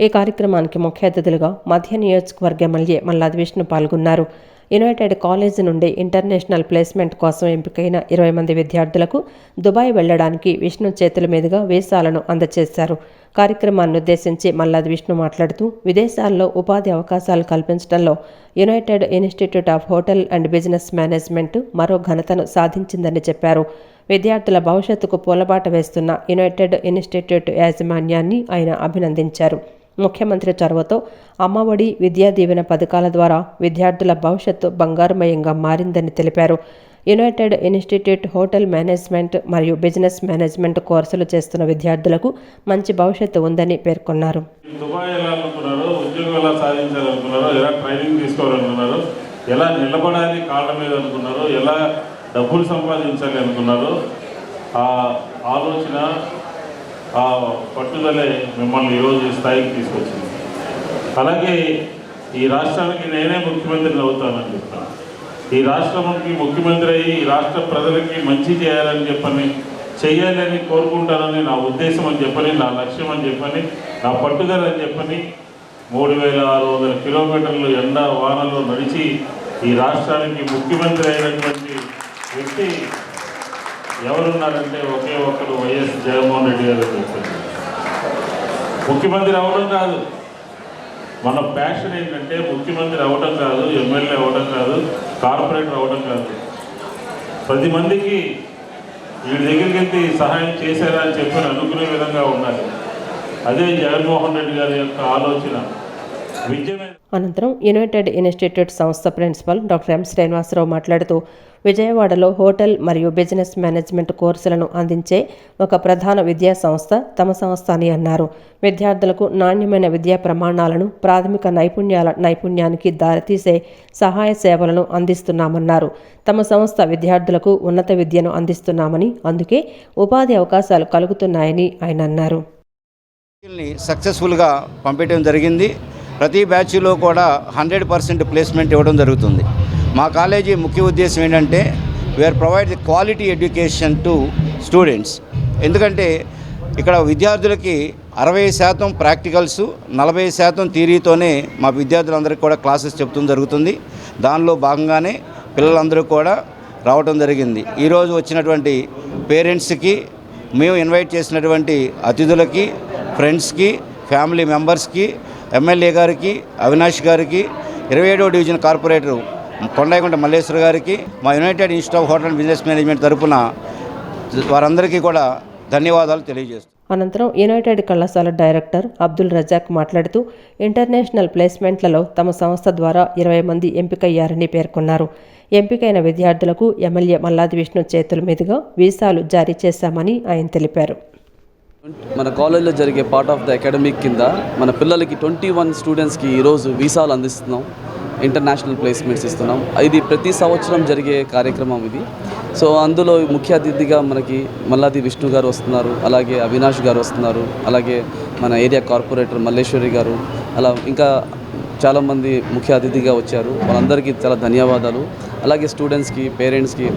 ఈ కార్యక్రమానికి ముఖ్య అతిథులుగా మధ్య నియోజకవర్గ ఎమ్మెల్యే మల్లాది విష్ణు పాల్గొన్నారు. యునైటెడ్ కాలేజీ నుండి ఇంటర్నేషనల్ ప్లేస్మెంట్ కోసం ఎంపికైన 20 మంది విద్యార్థులకు దుబాయ్ వెళ్లడానికి విష్ణు చేతుల మీదుగా వీసాలను అందజేశారు. కార్యక్రమాన్ని ఉద్దేశించి మల్లాది విష్ణు మాట్లాడుతూ విదేశాల్లో ఉపాధి అవకాశాలు కల్పించడంలో United institute of hotel and business management మరో ఘనతను సాధించిందని చెప్పారు. విద్యార్థుల భవిష్యత్తుకు పూలబాట వేస్తున్న యునైటెడ్ ఇన్స్టిట్యూట్ యాజమాన్యాన్ని ఆయన అభినందించారు. ముఖ్యమంత్రి చొరవతో అమ్మఒడి, విద్యా దీవెన పథకాల ద్వారా విద్యార్థుల భవిష్యత్తు బంగారుమయంగా మారిందని తెలిపారు. యునైటెడ్ ఇన్స్టిట్యూట్ హోటల్ మేనేజ్మెంట్ మరియు బిజినెస్ మేనేజ్మెంట్ కోర్సులు చేస్తున్న విద్యార్థులకు మంచి భవిష్యత్తు ఉందని పేర్కొన్నారు. దుబాయ్ వెళ్ళాలనుకున్నారో, ఉద్యోగం ఎలా సాధించాలనుకున్నారో, ఎలా ట్రైనింగ్ తీసుకోవాలనుకున్నారో, ఎలా నిలబడాలి కాళ్ళ మీద అనుకున్నారో, ఎలా డబ్బులు సంపాదించాలి అనుకున్నారో, ఆ ఆలోచన, ఆ పట్టుదలే మిమ్మల్ని ఈరోజు ఈ స్థాయికి తీసుకొచ్చింది. అలాగే ఈ రాష్ట్రానికి నేనే ముఖ్యమంత్రిని అవుతానని చెప్తాను. ఈ రాష్ట్రానికి ముఖ్యమంత్రి అయ్యి ఈ రాష్ట్ర ప్రజలకి మంచి చేయాలని చేయాలని కోరుకుంటానని నా ఉద్దేశం అని చెప్పని, నా లక్ష్యం అని చెప్పని, నా పట్టుదల అని చెప్పని 3600 కిలోమీటర్లు ఎండ వానలో నడిచి ఈ రాష్ట్రానికి ముఖ్యమంత్రి అయినటువంటి వ్యక్తి ఎవరున్నారంటే ఒకే ఒక్కరు వైఎస్ జగన్మోహన్ రెడ్డి గారు చెప్పారు. ముఖ్యమంత్రి అవ్వడం కాదు, మన ప్యాషన్ ఏంటంటే ముఖ్యమంత్రి అవ్వడం కాదు, ఎమ్మెల్యే అవ్వడం కాదు, కార్పొరేటర్ అవ్వడం కాదు, 10 మందికి వీడి దగ్గరికి వెళ్తే సహాయం చేశారా అని చెప్పి అనుకునే విధంగా ఉండాలి. అదే జగన్మోహన్ రెడ్డి గారి యొక్క ఆలోచన. అనంతరం యునైటెడ్ ఇన్స్టిట్యూట్ సంస్థ ప్రిన్సిపల్ డాక్టర్ ఎం శ్రీనివాసరావు మాట్లాడుతూ, విజయవాడలో హోటల్ మరియు బిజినెస్ మేనేజ్మెంట్ కోర్సులను అందించే ఒక ప్రధాన విద్యా సంస్థ తమ సంస్థ అని అన్నారు. విద్యార్థులకు నాణ్యమైన విద్యా ప్రమాణాలను, ప్రాథమిక నైపుణ్యానికి దారితీసే సహాయ సేవలను అందిస్తున్నామన్నారు. తమ సంస్థ విద్యార్థులకు ఉన్నత విద్యను అందిస్తున్నామని, అందుకే ఉపాధి అవకాశాలు కలుగుతున్నాయని ఆయన అన్నారు. సక్సెస్ఫుల్గా పంపించడం జరిగింది. ప్రతి బ్యాచ్లో కూడా 100% ప్లేస్మెంట్ ఇవ్వడం జరుగుతుంది. మా కాలేజీ ముఖ్య ఉద్దేశం ఏంటంటే we are provide the quality education to students. ఎందుకంటే ఇక్కడ విద్యార్థులకి 60% ప్రాక్టికల్స్, 40% థియరీతోనే మా విద్యార్థులందరికీ కూడా క్లాసెస్ చెప్తూ జరుగుతుంది. దానిలో భాగంగానే పిల్లలందరూ కూడా రావడం జరిగింది. ఈరోజు వచ్చినటువంటి పేరెంట్స్కి, మేము ఇన్వైట్ చేసినటువంటి అతిథులకి, ఫ్రెండ్స్కి, ఫ్యామిలీ మెంబర్స్కి, ఎమ్మెల్యే గారికి, అవినాష్ గారికి, 27వ డివిజన్ కార్పొరేటర్ కొండైకుంట మల్లేశ్వర గారికి, మా United institute of hotel business management తరఫున వారందరికీ కూడా ధన్యవాదాలు తెలియజేస్తాను. అనంతరం యునైటెడ్ కళాశాల డైరెక్టర్ అబ్దుల్ రజాక్ మాట్లాడుతూ, ఇంటర్నేషనల్ ప్లేస్మెంట్లలో తమ సంస్థ ద్వారా 20 మంది ఎంపికయ్యారని పేర్కొన్నారు. ఎంపికైన విద్యార్థులకు ఎమ్మెల్యే మల్లాది విష్ణు చేతుల మీదుగా వీసాలు జారీ చేశామని ఆయన తెలిపారు. మన కాలేజ్లో జరిగే పార్ట్ ఆఫ్ ద అకాడమిక్ కింద మన పిల్లలకి 21 స్టూడెంట్స్కి ఈరోజు వీసాలు అందిస్తున్నాం, ఇంటర్నేషనల్ ప్లేస్మెంట్స్ ఇస్తున్నాం. ఇది ప్రతి సంవత్సరం జరిగే కార్యక్రమం ఇది. సో అందులో ముఖ్య అతిథిగా మనకి మల్లాది విష్ణు గారు వస్తున్నారు, అలాగే అవినాష్ గారు వస్తున్నారు, అలాగే మన ఏరియా కార్పొరేటర్ మల్లేశ్వరి గారు, అలా ఇంకా చాలామంది ముఖ్య అతిథిగా వచ్చారు. వాళ్ళందరికీ చాలా ధన్యవాదాలు. అలాగే స్టూడెంట్స్కి, పేరెంట్స్కి,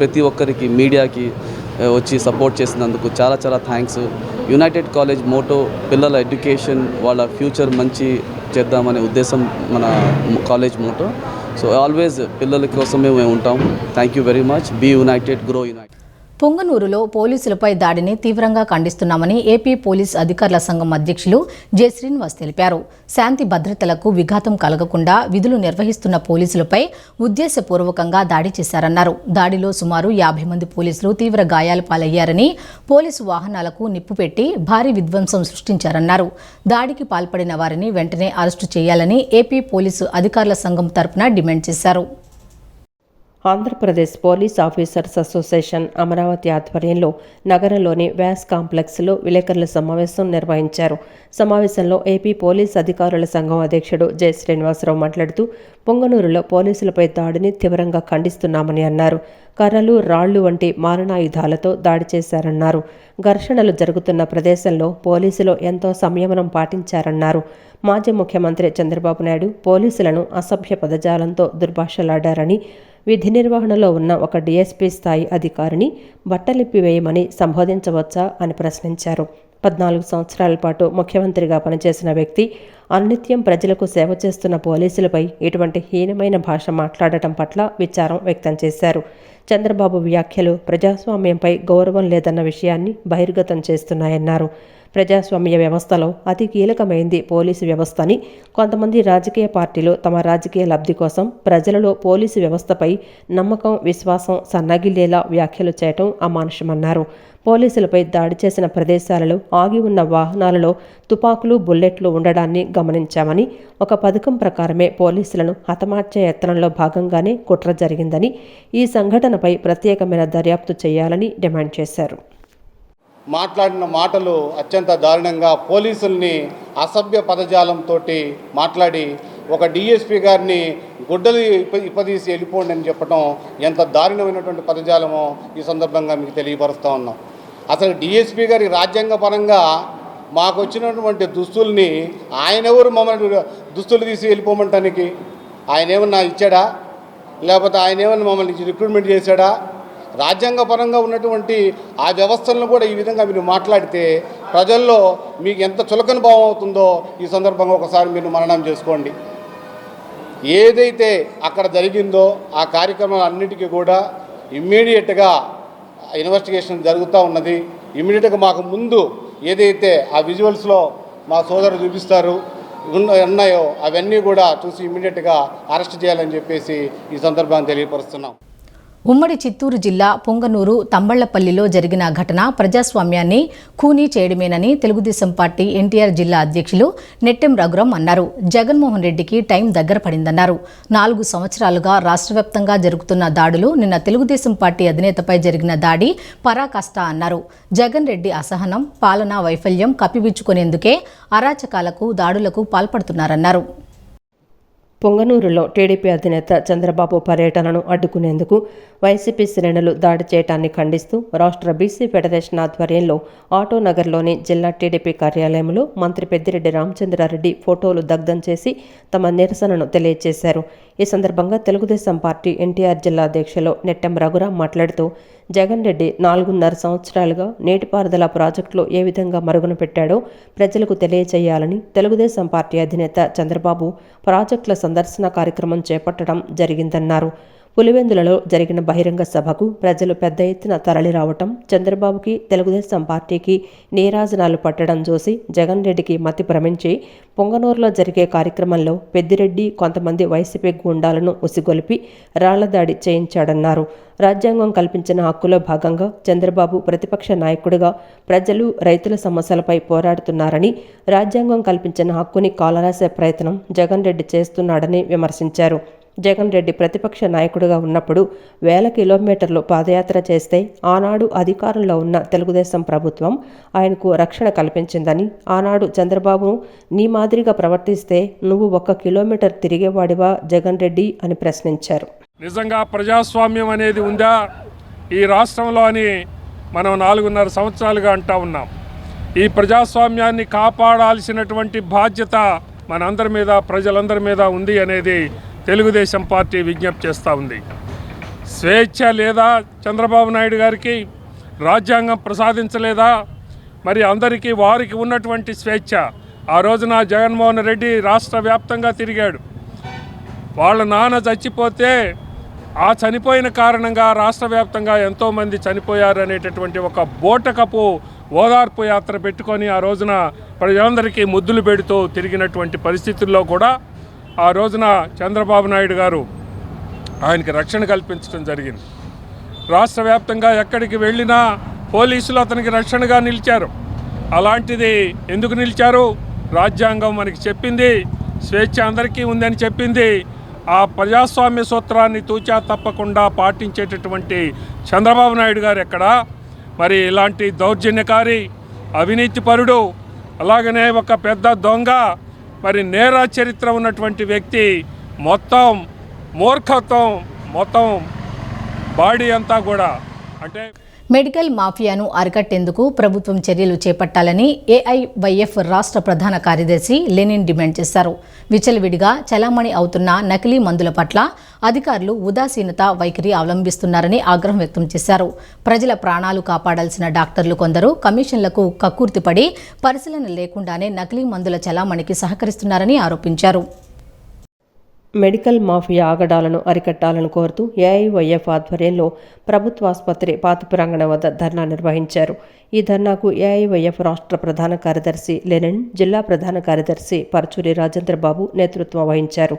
ప్రతి ఒక్కరికి, మీడియాకి వచ్చి సపోర్ట్ చేసినందుకు చాలా చాలా థ్యాంక్స్. యునైటెడ్ కాలేజ్ మోటో పిల్లల ఎడ్యుకేషన్, వాళ్ళ ఫ్యూచర్ మంచి చేద్దామనే ఉద్దేశం మన కాలేజ్ మోటో. సో ఆల్వేస్ పిల్లల కోసమే మేము ఉంటాం. Thank you very much. Be united, grow united. పొంగనూరులో పోలీసులపై దాడిని తీవ్రంగా ఖండిస్తున్నామని ఏపీ పోలీస్ అధికారుల సంఘం అధ్యక్షులు జె శ్రీనివాస్ తెలిపారు. శాంతి భద్రతలకు విఘాతం కలగకుండా విధులు నిర్వహిస్తున్న పోలీసులపై ఉద్దేశపూర్వకంగా దాడి చేశారన్నారు. దాడిలో సుమారు 50 మంది పోలీసులు తీవ్ర గాయాల పాలయ్యారని, పోలీసు వాహనాలకు నిప్పు పెట్టి భారీ విధ్వంసం సృష్టించారన్నారు. దాడికి పాల్పడిన వారిని వెంటనే అరెస్టు చేయాలని ఏపీ పోలీసు అధికారుల సంఘం తరపున డిమాండ్ చేశారు. Andhra Pradesh police officers association Amaravati ఆధ్వర్యంలో నగరంలోని వ్యాస్ కాంప్లెక్స్లో విలేకరుల సమావేశం నిర్వహించారు. సమావేశంలో ఏపీ పోలీస్ అధికారుల సంఘం అధ్యక్షుడు జె శ్రీనివాసరావు మాట్లాడుతూ, పొంగనూరులో పోలీసులపై దాడిని తీవ్రంగా ఖండిస్తున్నామని అన్నారు. కర్రలు, రాళ్లు వంటి మారణాయుధాలతో దాడి చేశారన్నారు. ఘర్షణలు జరుగుతున్న ప్రదేశంలో పోలీసులు ఎంతో సంయమనం పాటించారన్నారు. మాజీ ముఖ్యమంత్రి చంద్రబాబు నాయుడు పోలీసులను అసభ్య పదజాలంతో దుర్భాషలాడారని, విధి నిర్వహణలో ఉన్న ఒక డీఎస్పీ స్థాయి అధికారిని బట్టలిప్పివేయమని సంబోధించవచ్చా అని ప్రశ్నించారు. 14 సంవత్సరాల పాటు ముఖ్యమంత్రిగా పనిచేసిన వ్యక్తి అనిత్యం ప్రజలకు సేవ చేస్తున్న పోలీసులపై ఇటువంటి హీనమైన భాష మాట్లాడటం పట్ల విచారం వ్యక్తం చేశారు. చంద్రబాబు వ్యాఖ్యలు ప్రజాస్వామ్యంపై గౌరవం లేదన్న విషయాన్ని బహిర్గతం చేస్తున్నాయన్నారు. ప్రజాస్వామ్య వ్యవస్థలో అతి కీలకమైంది పోలీసు వ్యవస్థని, కొంతమంది రాజకీయ పార్టీలు తమ రాజకీయ లబ్ధి కోసం ప్రజలలో పోలీసు వ్యవస్థపై నమ్మకం, విశ్వాసం సన్నగిల్లేలా వ్యాఖ్యలు చేయటం అమానుషమన్నారు. పోలీసులపై దాడి చేసిన ప్రదేశాలలో ఆగి ఉన్న వాహనాలలో తుపాకులు, బుల్లెట్లు ఉండడాన్ని గమనించామని, ఒక పథకం ప్రకారమే పోలీసులను హతమార్చే యత్నంలో భాగంగానే కుట్ర జరిగిందని, ఈ సంఘటనపై ప్రత్యేకమైన దర్యాప్తు చేయాలని డిమాండ్ చేశారు. మాట్లాడిన మాటలు అత్యంత దారుణంగా, పోలీసుల్ని అసభ్య పదజాలంతో మాట్లాడి ఒక డిఎస్పీ గారిని గుడ్డలు ఇప్పదీసి వెళ్ళిపోండి అని చెప్పడం ఎంత దారుణమైనటువంటి పదజాలమో ఈ సందర్భంగా మీకు తెలియపరుస్తూ ఉన్నాం. అసలు డిఎస్పీ గారి రాజ్యాంగపరంగా మాకు వచ్చినటువంటి దుస్తుల్ని ఆయనెవరు మమ్మల్ని దుస్తులు తీసి వెళ్ళిపోమంటానికి? ఆయన ఏమన్నా ఇచ్చాడా? లేకపోతే ఆయన ఏమన్నా మమ్మల్ని రిక్రూట్మెంట్ చేశాడా? రాజ్యాంగపరంగా ఉన్నటువంటి ఆ వ్యవస్థలను కూడా ఈ విధంగా మీరు మాట్లాడితే ప్రజల్లో మీకు ఎంత చులకన భావం అవుతుందో ఈ సందర్భంగా ఒకసారి మీరు మననం చేసుకోండి. ఏదైతే అక్కడ జరిగిందో ఆ కార్యక్రమాలన్నిటికీ కూడా ఇమ్మీడియట్గా ఇన్వెస్టిగేషన్ జరుగుతూ ఉన్నది. ఇమ్మీడియట్గా మాకు ముందు ఏదైతే ఆ విజువల్స్లో మా సోదరులు చూపిస్తారు ఉన్నాయో అవన్నీ కూడా చూసి ఇమ్మీడియట్గా అరెస్ట్ చేయాలని చెప్పేసి ఈ సందర్భాన్ని తెలియపరుస్తున్నాం. ఉమ్మడి చిత్తూరు జిల్లా పొంగనూరు తంబళ్లపల్లిలో జరిగిన ఘటన ప్రజాస్వామ్యాన్ని ఖూనీ చేయడమేనని తెలుగుదేశం పార్టీ ఎన్టీఆర్ జిల్లా అధ్యక్షులు నెట్టెం రఘురాం అన్నారు. జగన్మోహన్ రెడ్డికి టైం దగ్గర పడిందన్నారు. 4 సంవత్సరాలుగా రాష్ట్ర వ్యాప్తంగా జరుగుతున్న దాడులు, నిన్న తెలుగుదేశం పార్టీ అధినేతపై జరిగిన దాడి పరాకాష్ట అన్నారు. జగన్ రెడ్డి అసహనం, పాలనా వైఫల్యం కప్పిపుచ్చుకునేందుకే అరాచకాలకు, దాడులకు పాల్పడుతున్నారన్నారు. పొంగనూరులో టీడీపీ అధినేత చంద్రబాబు పర్యటనను అడ్డుకునేందుకు వైసీపీ శ్రేణులు దాడి చేయడాన్ని ఖండిస్తూ రాష్ట్ర బీసీ ఫెడరేషన్ ఆధ్వర్యంలో ఆటోనగర్లోని జిల్లా టీడీపీ కార్యాలయంలో మంత్రి పెద్దిరెడ్డి రామచంద్రారెడ్డి ఫోటోలు దగ్ధం చేసి తమ నిరసనను తెలియజేశారు. ఈ సందర్భంగా తెలుగుదేశం పార్టీ ఎన్టీఆర్ జిల్లా అధ్యక్షులు నెట్టెం రఘురాం మాట్లాడుతూ, జగన్ రెడ్డి 4.5 సంవత్సరాలుగా నీటిపారుదల ప్రాజెక్టులు ఏ విధంగా మరుగున పెట్టాడో ప్రజలకు తెలియచేయాలని తెలుగుదేశం పార్టీ అధినేత చంద్రబాబు ప్రాజెక్టుల సందర్శన కార్యక్రమం చేపట్టడం జరిగిందన్నారు. పులివెందులలో జరిగిన బహిరంగ సభకు ప్రజలు పెద్ద ఎత్తున తరలి రావటం, చంద్రబాబుకి తెలుగుదేశం పార్టీకి నీరాజనాలు పట్టడం చూసి జగన్ రెడ్డికి మతి భ్రమించి పొంగనూరులో జరిగే కార్యక్రమంలో పెద్దిరెడ్డి కొంతమంది వైసీపీ గూండాలను ఉసిగొలిపి రాళ్లదాడి చేయించాడన్నారు. రాజ్యాంగం కల్పించిన హక్కులో భాగంగా చంద్రబాబు ప్రతిపక్ష నాయకుడిగా ప్రజలు, రైతుల సమస్యలపై పోరాడుతున్నారని, రాజ్యాంగం కల్పించిన హక్కుని కాలరాసే ప్రయత్నం జగన్ రెడ్డి చేస్తున్నాడని విమర్శించారు. జగన్ రెడ్డి ప్రతిపక్ష నాయకుడిగా ఉన్నప్పుడు 1000 కిలోమీటర్లు పాదయాత్ర చేస్తే ఆనాడు అధికారంలో ఉన్న తెలుగుదేశం ప్రభుత్వం ఆయనకు రక్షణ కల్పించిందని, ఆనాడు చంద్రబాబు నీ మాదిరిగా ప్రవర్తిస్తే నువ్వు 1 కిలోమీటర్ తిరిగేవాడివా జగన్ రెడ్డి అని ప్రశ్నించారు. నిజంగా ప్రజాస్వామ్యం అనేది ఉందా ఈ రాష్ట్రంలో అని మనం 4.5 సంవత్సరాలుగా అంటా ఉన్నాం. ఈ ప్రజాస్వామ్యాన్ని కాపాడాల్సినటువంటి బాధ్యత మనందరి మీద, ప్రజలందరి మీద ఉంది అనేది తెలుగుదేశం పార్టీ విజ్ఞప్తి చేస్తూ ఉంది. స్వేచ్ఛ లేదా చంద్రబాబు నాయుడు గారికి? రాజ్యాంగం ప్రసాదించలేదా? మరి అందరికీ వారికి ఉన్నటువంటి స్వేచ్ఛ. ఆ రోజున జగన్మోహన్ రెడ్డి రాష్ట్ర వ్యాప్తంగా తిరిగాడు. వాళ్ళ నాన్న చచ్చిపోతే ఆ చనిపోయిన కారణంగా రాష్ట్ర వ్యాప్తంగా ఎంతోమంది చనిపోయారు అనేటటువంటి ఒక బోటకపు ఓదార్పు యాత్ర పెట్టుకొని ఆ రోజున ప్రజలందరికీ ముద్దులు పెడుతూ తిరిగినటువంటి పరిస్థితుల్లో కూడా ఆ రోజున చంద్రబాబు నాయుడు గారు ఆయనకి రక్షణ కల్పించడం జరిగింది. రాష్ట్ర వ్యాప్తంగా ఎక్కడికి వెళ్ళినా పోలీసులు అతనికి రక్షణగా నిలిచారు. అలాంటిది ఎందుకు నిలిచారు? రాజ్యాంగం మనకి చెప్పింది, స్వేచ్ఛ అందరికీ ఉందని చెప్పింది. ఆ ప్రజాస్వామ్య సూత్రాన్ని తూచా తప్పకుండా పాటించేటటువంటి చంద్రబాబు నాయుడు గారు ఎక్కడా? మరి ఇలాంటి దౌర్జన్యకారి, అవినీతిపరుడు, అలాగనే ఒక పెద్ద దొంగ, మరి నేర చరిత్ర ఉన్నటువంటి వ్యక్తి మొత్తం మూర్ఖత్వం, మొత్తం బాడీ అంతా కూడా అంటే మెడికల్ మాఫియాను అరికట్టేందుకు ప్రభుత్వం చర్యలు చేపట్టాలని ఏఐవైఎఫ్ రాష్ట్ర ప్రధాన కార్యదర్శి లెనిన్ డిమాండ్ చేశారు. విచలవిడిగా చలామణి అవుతున్న నకిలీ మందుల పట్ల అధికారులు ఉదాసీనత వైఖరి అవలంబిస్తున్నారని ఆగ్రహం వ్యక్తం చేశారు. ప్రజల ప్రాణాలు కాపాడాల్సిన డాక్టర్లు కొందరు కమిషన్లకు కక్కుర్తిపడి పరిశీలన లేకుండానే నకిలీ మందుల చలామణికి సహకరిస్తున్నారని ఆరోపించారు. మెడికల్ మాఫియా ఆగడాలను అరికట్టాలని కోరుతూ ఏఐవైఎఫ్ ఆధ్వర్యంలో ప్రభుత్వాసుపత్రి పాత ప్రాంగణం వద్ద ధర్నా నిర్వహించారు. ఈ ధర్నాకు ఏఐవైఎఫ్ రాష్ట్ర ప్రధాన కార్యదర్శి లెనిన్, జిల్లా ప్రధాన కార్యదర్శి పరచూరి రాజేంద్రబాబు నేతృత్వం వహించారు.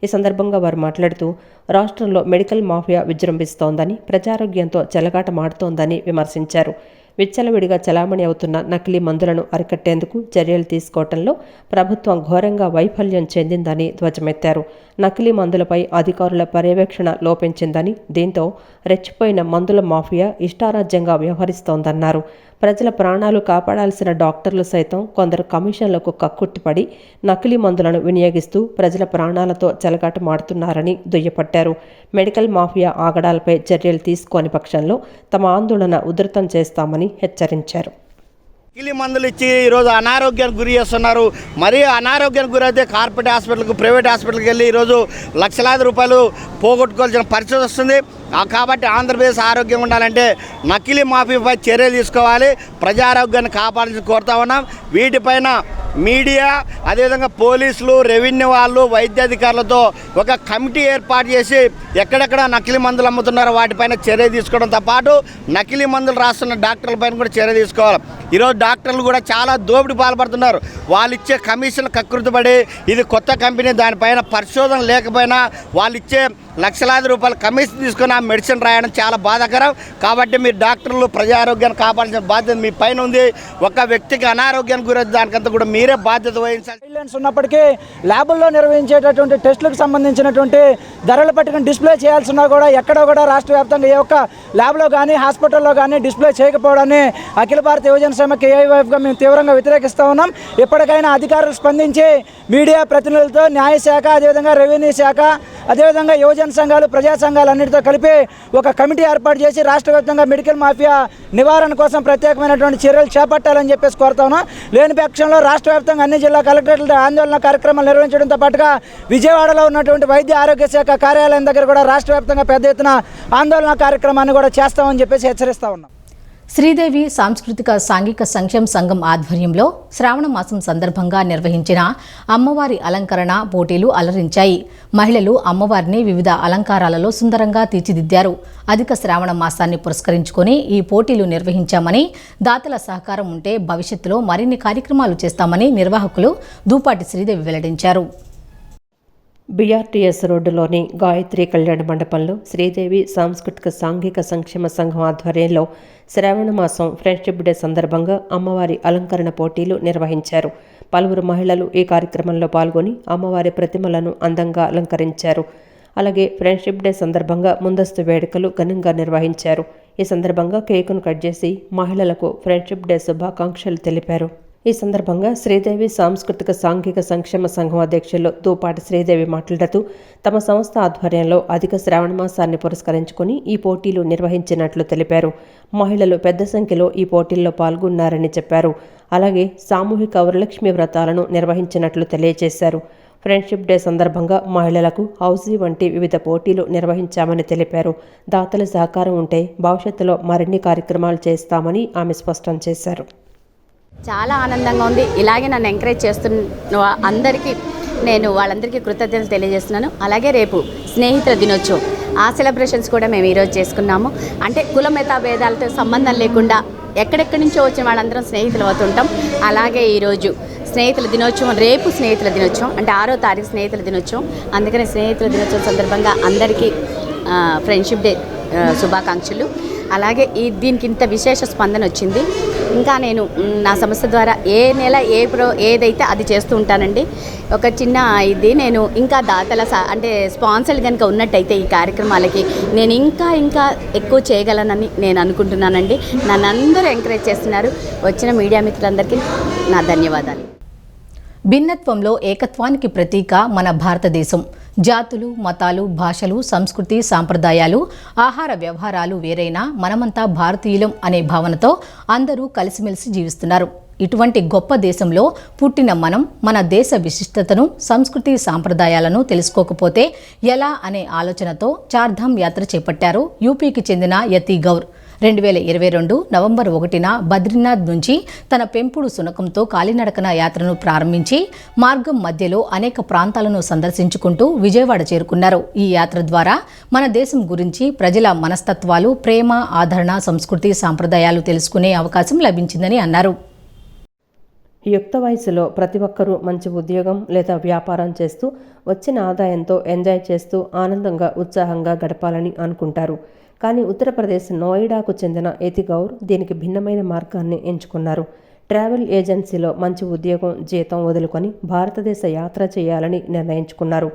ఈ సందర్భంగా వారు మాట్లాడుతూ, రాష్ట్రంలో మెడికల్ మాఫియా విజృంభిస్తోందని, ప్రజారోగ్యంతో చెలగాటమాడుతోందని విమర్శించారు. విచ్చలవిడిగా చలామణి అవుతున్న నకిలీ మందులను అరికట్టేందుకు చర్యలు తీసుకోవడంలో ప్రభుత్వం ఘోరంగా వైఫల్యం చెందిందని ధ్వజమెత్తారు. నకిలీ మందులపై అధికారుల పర్యవేక్షణ లోపించిందని, దీంతో రెచ్చిపోయిన మందుల మాఫియా ఇష్టారాజ్యంగా వ్యవహరిస్తోందన్నారు. ప్రజల ప్రాణాలు కాపాడాల్సిన డాక్టర్లు సైతం కొందరు కమిషన్లకు కక్కుర్తిపడి నకిలీ మందులను వినియోగిస్తూ ప్రజల ప్రాణాలతో చెలగాటమాడుతున్నారని దుయ్యపట్టారు. మెడికల్ మాఫియా ఆగడాలపై చర్యలు తీసుకోని పక్షంలో తమ ఆందోళన ఉధృతం చేస్తామని హెచ్చరించారు. నకిలీ మందులు ఇచ్చి ఈరోజు అనారోగ్యానికి గురి చేస్తున్నారు. మరీ అనారోగ్యానికి గురైతే కార్పొరేట్ హాస్పిటల్కి, ప్రైవేట్ హాస్పిటల్కి వెళ్ళి ఈరోజు లక్షలాది రూపాయలు పోగొట్టుకోవాల్సిన పరిస్థితి వస్తుంది. కాబట్టి ఆంధ్రప్రదేశ్ ఆరోగ్యం ఉండాలంటే నకిలీ మాఫీపై చర్యలు తీసుకోవాలి, ప్రజారోగ్యాన్ని కాపాడాలని కోరుతా ఉన్నాం. వీటిపైన మీడియా, అదేవిధంగా పోలీసులు, రెవెన్యూ వాళ్ళు, వైద్యాధికారులతో ఒక కమిటీ ఏర్పాటు చేసి ఎక్కడెక్కడ నకిలీ మందులు అమ్ముతున్నారో వాటిపైన చర్య తీసుకోవడంతో పాటు నకిలీ మందులు రాస్తున్న డాక్టర్లపైన కూడా చర్య తీసుకోవాలి. ఈరోజు డాక్టర్లు కూడా చాలా దోపిడీ పాల్పడుతున్నారు. వాళ్ళు ఇచ్చే కమిషన్ కకృతిపడి ఇది కొత్త కంపెనీ, దానిపైన పరిశోధన లేకపోయినా వాళ్ళు ఇచ్చే లక్షలాది రూపాయల కమిషన్ తీసుకుని ఆ మెడిసిన్ రాయడం చాలా బాధాకరం. కాబట్టి మీరు డాక్టర్లు ప్రజారోగ్యాన్ని కాపాడాల్సిన బాధ్యత మీ పైన ఉంది. ఒక వ్యక్తికి అనారోగ్యానికి గురైతే దానికంతా కూడా మీరే బాధ్యత వహించాలి. గైడ్లైన్స్ ఉన్నప్పటికీ ల్యాబుల్లో నిర్వహించేటటువంటి టెస్టులకు సంబంధించినటువంటి ధరల పట్టికను డిస్ప్లే చేయాల్సిన కూడా ఎక్కడో కూడా రాష్ట్ర వ్యాప్తంగా ఏ ఒక్క ల్యాబ్లో కానీ హాస్పిటల్లో కానీ డిస్ప్లే చేయకపోవడాన్ని అఖిల భారత యువజన సమ KIYFగా మేము తీవ్రంగా వ్యతిరేకిస్తూ ఉన్నాం. ఇప్పటికైనా అధికారులు స్పందించి మీడియా ప్రతినిధులతో, న్యాయశాఖ, అదేవిధంగా రెవెన్యూ శాఖ, అదేవిధంగా యువజన సంఘాలు, ప్రజా సంఘాలు అన్నిటితో కలిపి ఒక కమిటీ ఏర్పాటు చేసి రాష్ట్ర వ్యాప్తంగా మెడికల్ మాఫియా నివారణ కోసం ప్రత్యేకమైనటువంటి చర్యలు చేపట్టాలని చెప్పేసి కోరుతా ఉన్నాం. లేని పక్షంలో రాష్ట్ర వ్యాప్తంగా అన్ని జిల్లా కలెక్టరేట్ల ఆందోళన కార్యక్రమాలు నిర్వహించడంతో పాటుగా విజయవాడలో ఉన్నటువంటి వైద్య ఆరోగ్య శాఖ కార్యాలయం దగ్గర కూడా రాష్ట్ర వ్యాప్తంగా పెద్ద ఎత్తున ఆందోళన కార్యక్రమాన్ని కూడా చేస్తామని చెప్పేసి హెచ్చరిస్తా ఉన్నాం. శ్రీదేవి సాంస్కృతిక సాంఘిక సంక్షేమ సంఘం ఆధ్వర్యంలో శ్రావణ మాసం సందర్భంగా నిర్వహించిన అమ్మవారి అలంకరణ పోటీలు అలరించాయి. మహిళలు అమ్మవారిని వివిధ అలంకారాలలో సుందరంగా తీర్చిదిద్దారు. అధిక శ్రావణ మాసాన్ని పురస్కరించుకొని ఈ పోటీలు నిర్వహించామని, దాతల సహకారం ఉంటే భవిష్యత్తులో మరిన్ని కార్యక్రమాలు చేస్తామని నిర్వాహకులు దూపాటి శ్రీదేవి వెల్లడించారు. BRTS రోడ్డులోని గాయత్రి కళ్యాణ మండపంలో శ్రీదేవి సాంస్కృతిక సాంఘిక సంక్షేమ సంఘం ఆధ్వర్యంలో శ్రావణ మాసం ఫ్రెండ్షిప్ డే సందర్భంగా అమ్మవారి అలంకరణ పోటీలు నిర్వహించారు. పలువురు మహిళలు ఈ కార్యక్రమంలో పాల్గొని అమ్మవారి ప్రతిమలను అందంగా అలంకరించారు. అలాగే ఫ్రెండ్షిప్ డే సందర్భంగా ముందస్తు వేడుకలు ఘనంగా నిర్వహించారు. ఈ సందర్భంగా కేకును కట్ చేసి మహిళలకు ఫ్రెండ్షిప్ డే శుభాకాంక్షలు తెలిపారు. ఈ సందర్భంగా శ్రీదేవి సాంస్కృతిక సాంఘిక సంక్షేమ సంఘం అధ్యక్షులు దూపాటి శ్రీదేవి మాట్లాడుతూ తమ సంస్థ ఆధ్వర్యంలో అధిక శ్రావణ మాసాన్ని పురస్కరించుకుని ఈ పోటీలు నిర్వహించినట్లు తెలిపారు. మహిళలు పెద్ద సంఖ్యలో ఈ పోటీల్లో పాల్గొన్నారని చెప్పారు. అలాగే సామూహిక వరలక్ష్మి వ్రతాలను నిర్వహించినట్లు తెలియజేశారు. ఫ్రెండ్షిప్ డే సందర్భంగా మహిళలకు హౌసీ వంటి వివిధ పోటీలు నిర్వహించామని తెలిపారు. దాతల సహకారం ఉంటే భవిష్యత్తులో మరిన్ని కార్యక్రమాలు చేస్తామని ఆమె స్పష్టం చేశారు. చాలా ఆనందంగా ఉంది. ఇలాగే నన్ను ఎంకరేజ్ చేస్తున్న అందరికీ నేను వాళ్ళందరికీ కృతజ్ఞతలు తెలియజేస్తున్నాను. అలాగే రేపు స్నేహితుల దినోత్సవం ఆ సెలబ్రేషన్స్ కూడా మేము ఈరోజు చేసుకున్నాము. అంటే కులమేతా భేదాలతో సంబంధం లేకుండా ఎక్కడెక్కడి నుంచో వచ్చిన వాళ్ళందరం స్నేహితులు అవుతుంటాం. అలాగే ఈరోజు స్నేహితుల దినోత్సవం, రేపు స్నేహితుల దినోత్సవం, అంటే 6వ తారీఖు స్నేహితుల దినోత్సవం. అందుకని స్నేహితుల దినోత్సవం సందర్భంగా అందరికీ ఫ్రెండ్షిప్ డే శుభాకాంక్షలు. అలాగే దీనికి ఇంత విశేష స్పందన వచ్చింది. ఇంకా నేను నా సంస్థ ద్వారా ఏ నెల ఏదైతే అది చేస్తూ ఉంటానండి. ఒక చిన్న నేను ఇంకా దాతల అంటే స్పాన్సర్లు కనుక ఉన్నట్టయితే ఈ కార్యక్రమాలకి నేను ఇంకా ఎక్కువ చేయగలనని నేను అనుకుంటున్నానండి. నన్ను అందరూ ఎంకరేజ్ చేస్తున్నారు. వచ్చిన మీడియా మిత్రులందరికీ నా ధన్యవాదాలు. భిన్నత్వంలో ఏకత్వానికి ప్రతీక మన భారతదేశం. జాతులు, మతాలు, భాషలు, సంస్కృతి, సాంప్రదాయాలు, ఆహార వ్యవహారాలు వేరైనా మనమంతా భారతీయులం అనే భావనతో అందరూ కలిసిమెలిసి జీవిస్తున్నారు. ఇటువంటి గొప్ప దేశంలో పుట్టిన మనం మన దేశ విశిష్టతను, సంస్కృతి, సాంప్రదాయాలను తెలుసుకోకపోతే ఎలా అనే ఆలోచనతో చార్ధామ్ యాత్ర చేపట్టారు యూపీకి చెందిన యతి గౌర్. 2022 నవంబర్ 1న బద్రీనాథ్ నుంచి తన పెంపుడు శునకంతో కాలినడకన యాత్రను ప్రారంభించి మార్గం మధ్యలో అనేక ప్రాంతాలను సందర్శించుకుంటూ విజయవాడ చేరుకున్నారు. ఈ యాత్ర ద్వారా మన దేశం గురించి ప్రజల మనస్తత్వాలు, ప్రేమ, ఆదరణ, సంస్కృతి, సాంప్రదాయాలు తెలుసుకునే అవకాశం లభించిందని అన్నారు. యుక్త వయసులో ప్రతి ఒక్కరూ మంచి ఉద్యోగం లేదా వ్యాపారం చేస్తూ వచ్చిన ఆదాయంతో ఎంజాయ్ చేస్తూ ఆనందంగా, ఉత్సాహంగా గడపాలని అనుకుంటారు. కానీ ఉత్తరప్రదేశ్ నోయిడాకు చెందిన యతి గౌర్ దీనికి భిన్నమైన మార్గాన్ని ఎంచుకున్నారు. ట్రావెల్ ఏజెన్సీలో మంచి ఉద్యోగం, జీతం వదులుకొని భారతదేశ యాత్ర చేయాలని నిర్ణయించుకున్నారు.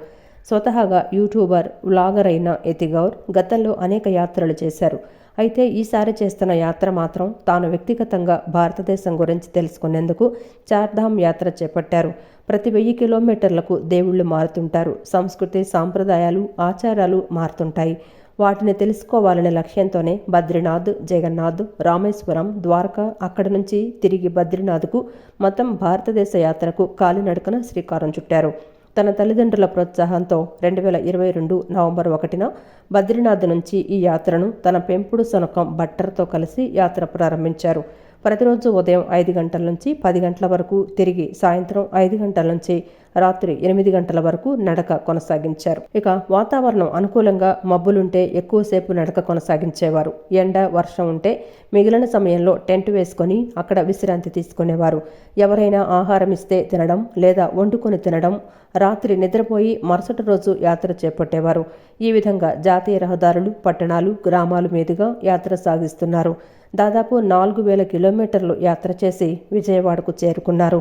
స్వతహాగా యూట్యూబర్, వ్లాగర్ అయిన యతి గౌర్ గతంలో అనేక యాత్రలు చేశారు. అయితే ఈసారి చేస్తున్న యాత్ర మాత్రం తాను వ్యక్తిగతంగా భారతదేశం గురించి తెలుసుకునేందుకు చార్ధామ్ యాత్ర చేపట్టారు. ప్రతి 1000 కిలోమీటర్లకు దేవుళ్ళు మారుతుంటారు. సంస్కృతి, సాంప్రదాయాలు, ఆచారాలు మారుతుంటాయి. వాటిని తెలుసుకోవాలనే లక్ష్యంతోనే బద్రీనాథ్, జగన్నాథ్, రామేశ్వరం, ద్వారకా, అక్కడి నుంచి తిరిగి బద్రీనాథ్కు మొత్తం భారతదేశ యాత్రకు కాలినడకన శ్రీకారం చుట్టారు. తన తల్లిదండ్రుల ప్రోత్సాహంతో 2022 నవంబర్ 1న బద్రీనాథ్ నుంచి ఈ యాత్రను తన పెంపుడు శునకం బట్టర్తో కలిసి యాత్ర ప్రారంభించారు. ప్రతిరోజు ఉదయం 5 గంటల నుంచి 10 గంటల వరకు, తిరిగి సాయంత్రం 5 గంటల నుంచి రాత్రి 8 గంటల వరకు నడక కొనసాగించారు. ఇక వాతావరణం అనుకూలంగా మబ్బులుంటే ఎక్కువసేపు నడక కొనసాగించేవారు. ఎండ, వర్షం ఉంటే మిగిలిన సమయంలో టెంట్ వేసుకొని అక్కడ విశ్రాంతి తీసుకునేవారు. ఎవరైనా ఆహారం ఇస్తే తినడం లేదా వండుకొని తినడం, రాత్రి నిద్రపోయి మరుసటి రోజు యాత్ర చేపట్టేవారు. ఈ విధంగా జాతీయ రహదారులు, పట్టణాలు, గ్రామాల మీదుగా యాత్ర సాగిస్తున్నారు. దాదాపు 4000 కిలోమీటర్లు యాత్ర చేసి విజయవాడకు చేరుకున్నారు.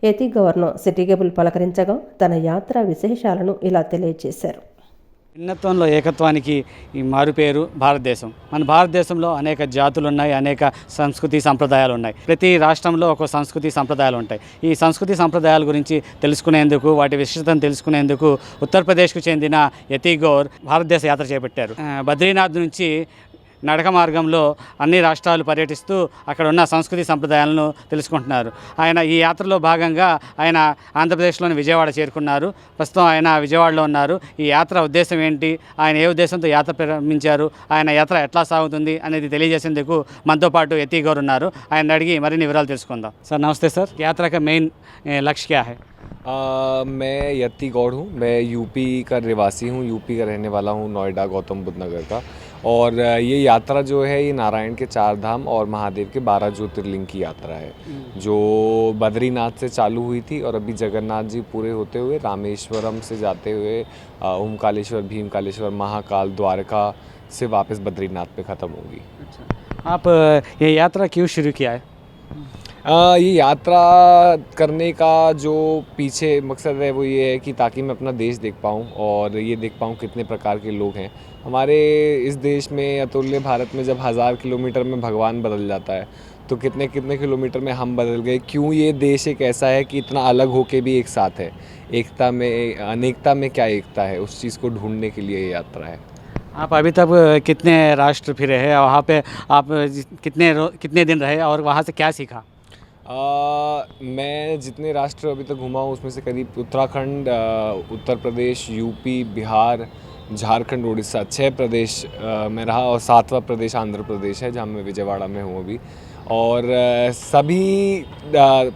యతి గవర్ను సిటీ కేబుల్ పలకరించగా తన యాత్ర విశేషాలను ఇలా తెలియజేశారు. భిన్నత్వంలో ఏకత్వానికి ఈ మారుపేరు భారతదేశం. మన భారతదేశంలో అనేక జాతులు ఉన్నాయి, అనేక సంస్కృతి సంప్రదాయాలు ఉన్నాయి. ప్రతి రాష్ట్రంలో ఒక సంస్కృతి సంప్రదాయాలు ఉంటాయి. ఈ సంస్కృతి సంప్రదాయాల గురించి తెలుసుకునేందుకు, వాటి విశిష్టతను తెలుసుకునేందుకు ఉత్తరప్రదేశ్కు చెందిన యతి గౌర్ భారతదేశ యాత్ర చేపట్టారు. బద్రీనాథ్ నుంచి నడక మార్గంలో అన్ని రాష్ట్రాలు పర్యటిస్తూ అక్కడ ఉన్న సంస్కృతి సంప్రదాయాలను తెలుసుకుంటున్నారు. ఆయన ఈ యాత్రలో భాగంగా ఆయన ఆంధ్రప్రదేశ్లోని విజయవాడ చేరుకున్నారు. ప్రస్తుతం ఆయన విజయవాడలో ఉన్నారు. ఈ యాత్ర ఉద్దేశం ఏంటి, ఆయన ఏ ఉద్దేశంతో యాత్ర ప్రారంభించారు, ఆయన యాత్ర ఎట్లా సాగుతుంది అనేది తెలియజేసేందుకు మనతో పాటు యతి గౌర్ ఉన్నారు. ఆయన అడిగి మరిన్ని వివరాలు తెలుసుకుందాం. సార్ నమస్తే సార్, యాత్ర का मेन लक्ष्य क्या है? मैं यति गौड़ हूँ. मैं यूपी का निवासी हूँ, यूपी का रहने वाला हूँ, नोएडा गौतम बुद्ध नगर का. और ये यात्रा जो है ये नारायण के 4 धाम और महादेव के 12 ज्योतिर्लिंग की यात्रा है, जो बद्रीनाथ से चालू हुई थी और अभी जगन्नाथ जी पूरे होते हुए रामेश्वरम से जाते हुए ओमकालेश्वर, भीमकालेश्वर, महाकाल, द्वारका से वापस बद्रीनाथ पे ख़त्म होगी. अच्छा, आप ये यात्रा क्यों शुरू किया है? ये यात्रा करने का जो पीछे मकसद है वो ये है कि ताकि मैं अपना देश देख पाऊँ और ये देख पाऊँ कितने प्रकार के लोग हैं हमारे इस देश में. अतुल्य भारत में जब 1000 किलोमीटर में भगवान बदल जाता है तो कितने कितने किलोमीटर में हम बदल गए. क्यों ये देश एक ऐसा है कि इतना अलग होके भी एक साथ है. एकता में अनेकता में क्या एकता है, उस चीज़ को ढूंढने के लिए ये यात्रा है. आप अभी तक कितने राष्ट्र फिरे हैं, वहाँ पे आप कितने दिन रहे और वहाँ से क्या सीखा? मैं जितने राष्ट्र अभी तक घूमा हूँ उसमें से करीब उत्तराखंड, उत्तर प्रदेश, यूपी, बिहार, झारखंड, उड़ीसा 6 प्रदेश में रहा और 7वां प्रदेश आंध्र प्रदेश है जहाँ मैं विजयवाड़ा में हूँ अभी. और सभी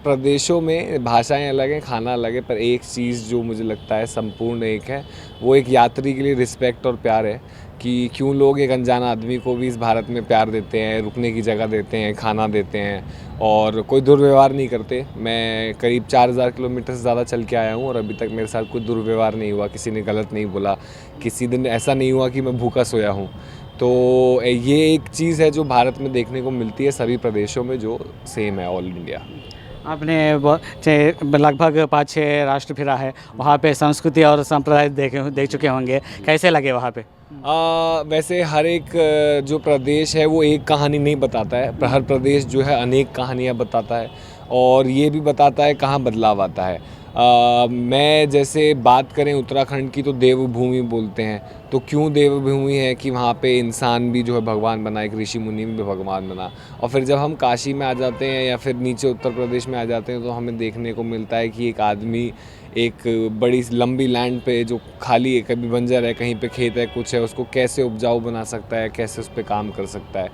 प्रदेशों में भाषाएं अलग हैं, खाना अलग है, पर एक चीज़ जो मुझे लगता है संपूर्ण एक है, वो एक यात्री के लिए रिस्पेक्ट और प्यार है कि क्यों लोग एक अनजान आदमी को भी इस भारत में प्यार देते हैं, रुकने की जगह देते हैं, खाना देते हैं और कोई दुर्व्यवहार नहीं करते. मैं करीब 4000 किलोमीटर से ज़्यादा चल के आया हूँ और अभी तक मेरे साथ कोई दुर्व्यवहार नहीं हुआ, किसी ने गलत नहीं बोला, किसी दिन ऐसा नहीं हुआ कि मैं भूखा सोया हूँ. तो ये एक चीज़ है जो भारत में देखने को मिलती है सभी प्रदेशों में, जो सेम है ऑल इंडिया. आपने लगभग 5-6 राष्ट्र फिरा है, वहाँ पे संस्कृति और संप्रदाय देख चुके होंगे, कैसे लगे वहाँ पे? वैसे हर एक जो प्रदेश है वो एक कहानी नहीं बताता है, हर प्रदेश जो है अनेक कहानियाँ बताता है और ये भी बताता है कहाँ बदलाव आता है. मैं जैसे बात करें उत्तराखंड की तो देवभूमि बोलते हैं. तो क्यों देवभूमि है कि वहाँ पे इंसान भी जो है भगवान बना, एक ऋषि मुनि भी भगवान बना. और फिर जब हम काशी में आ जाते हैं या फिर नीचे उत्तर प्रदेश में आ जाते हैं तो हमें देखने को मिलता है कि एक आदमी एक बड़ी लंबी लैंड पे जो खाली है, कभी बंजर है, कहीं पे खेत है, कुछ है, उसको कैसे उपजाऊ बना सकता है, कैसे उस पर काम कर सकता है.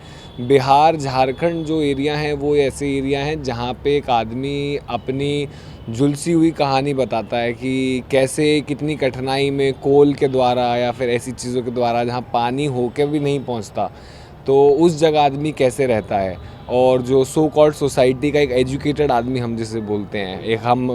बिहार, झारखंड जो एरिया हैं वो ऐसे एरिया हैं जहाँ पे एक आदमी अपनी झुलसी हुई कहानी बताता है कि कैसे कितनी कठिनाई में कोल के द्वारा या फिर ऐसी चीज़ों के द्वारा जहाँ पानी होके भी नहीं पहुँचता तो उस जगह आदमी कैसे रहता है, और जो सो कॉल्ड सोसाइटी का एक एजुकेटेड आदमी हम जिसे बोलते हैं, एक हम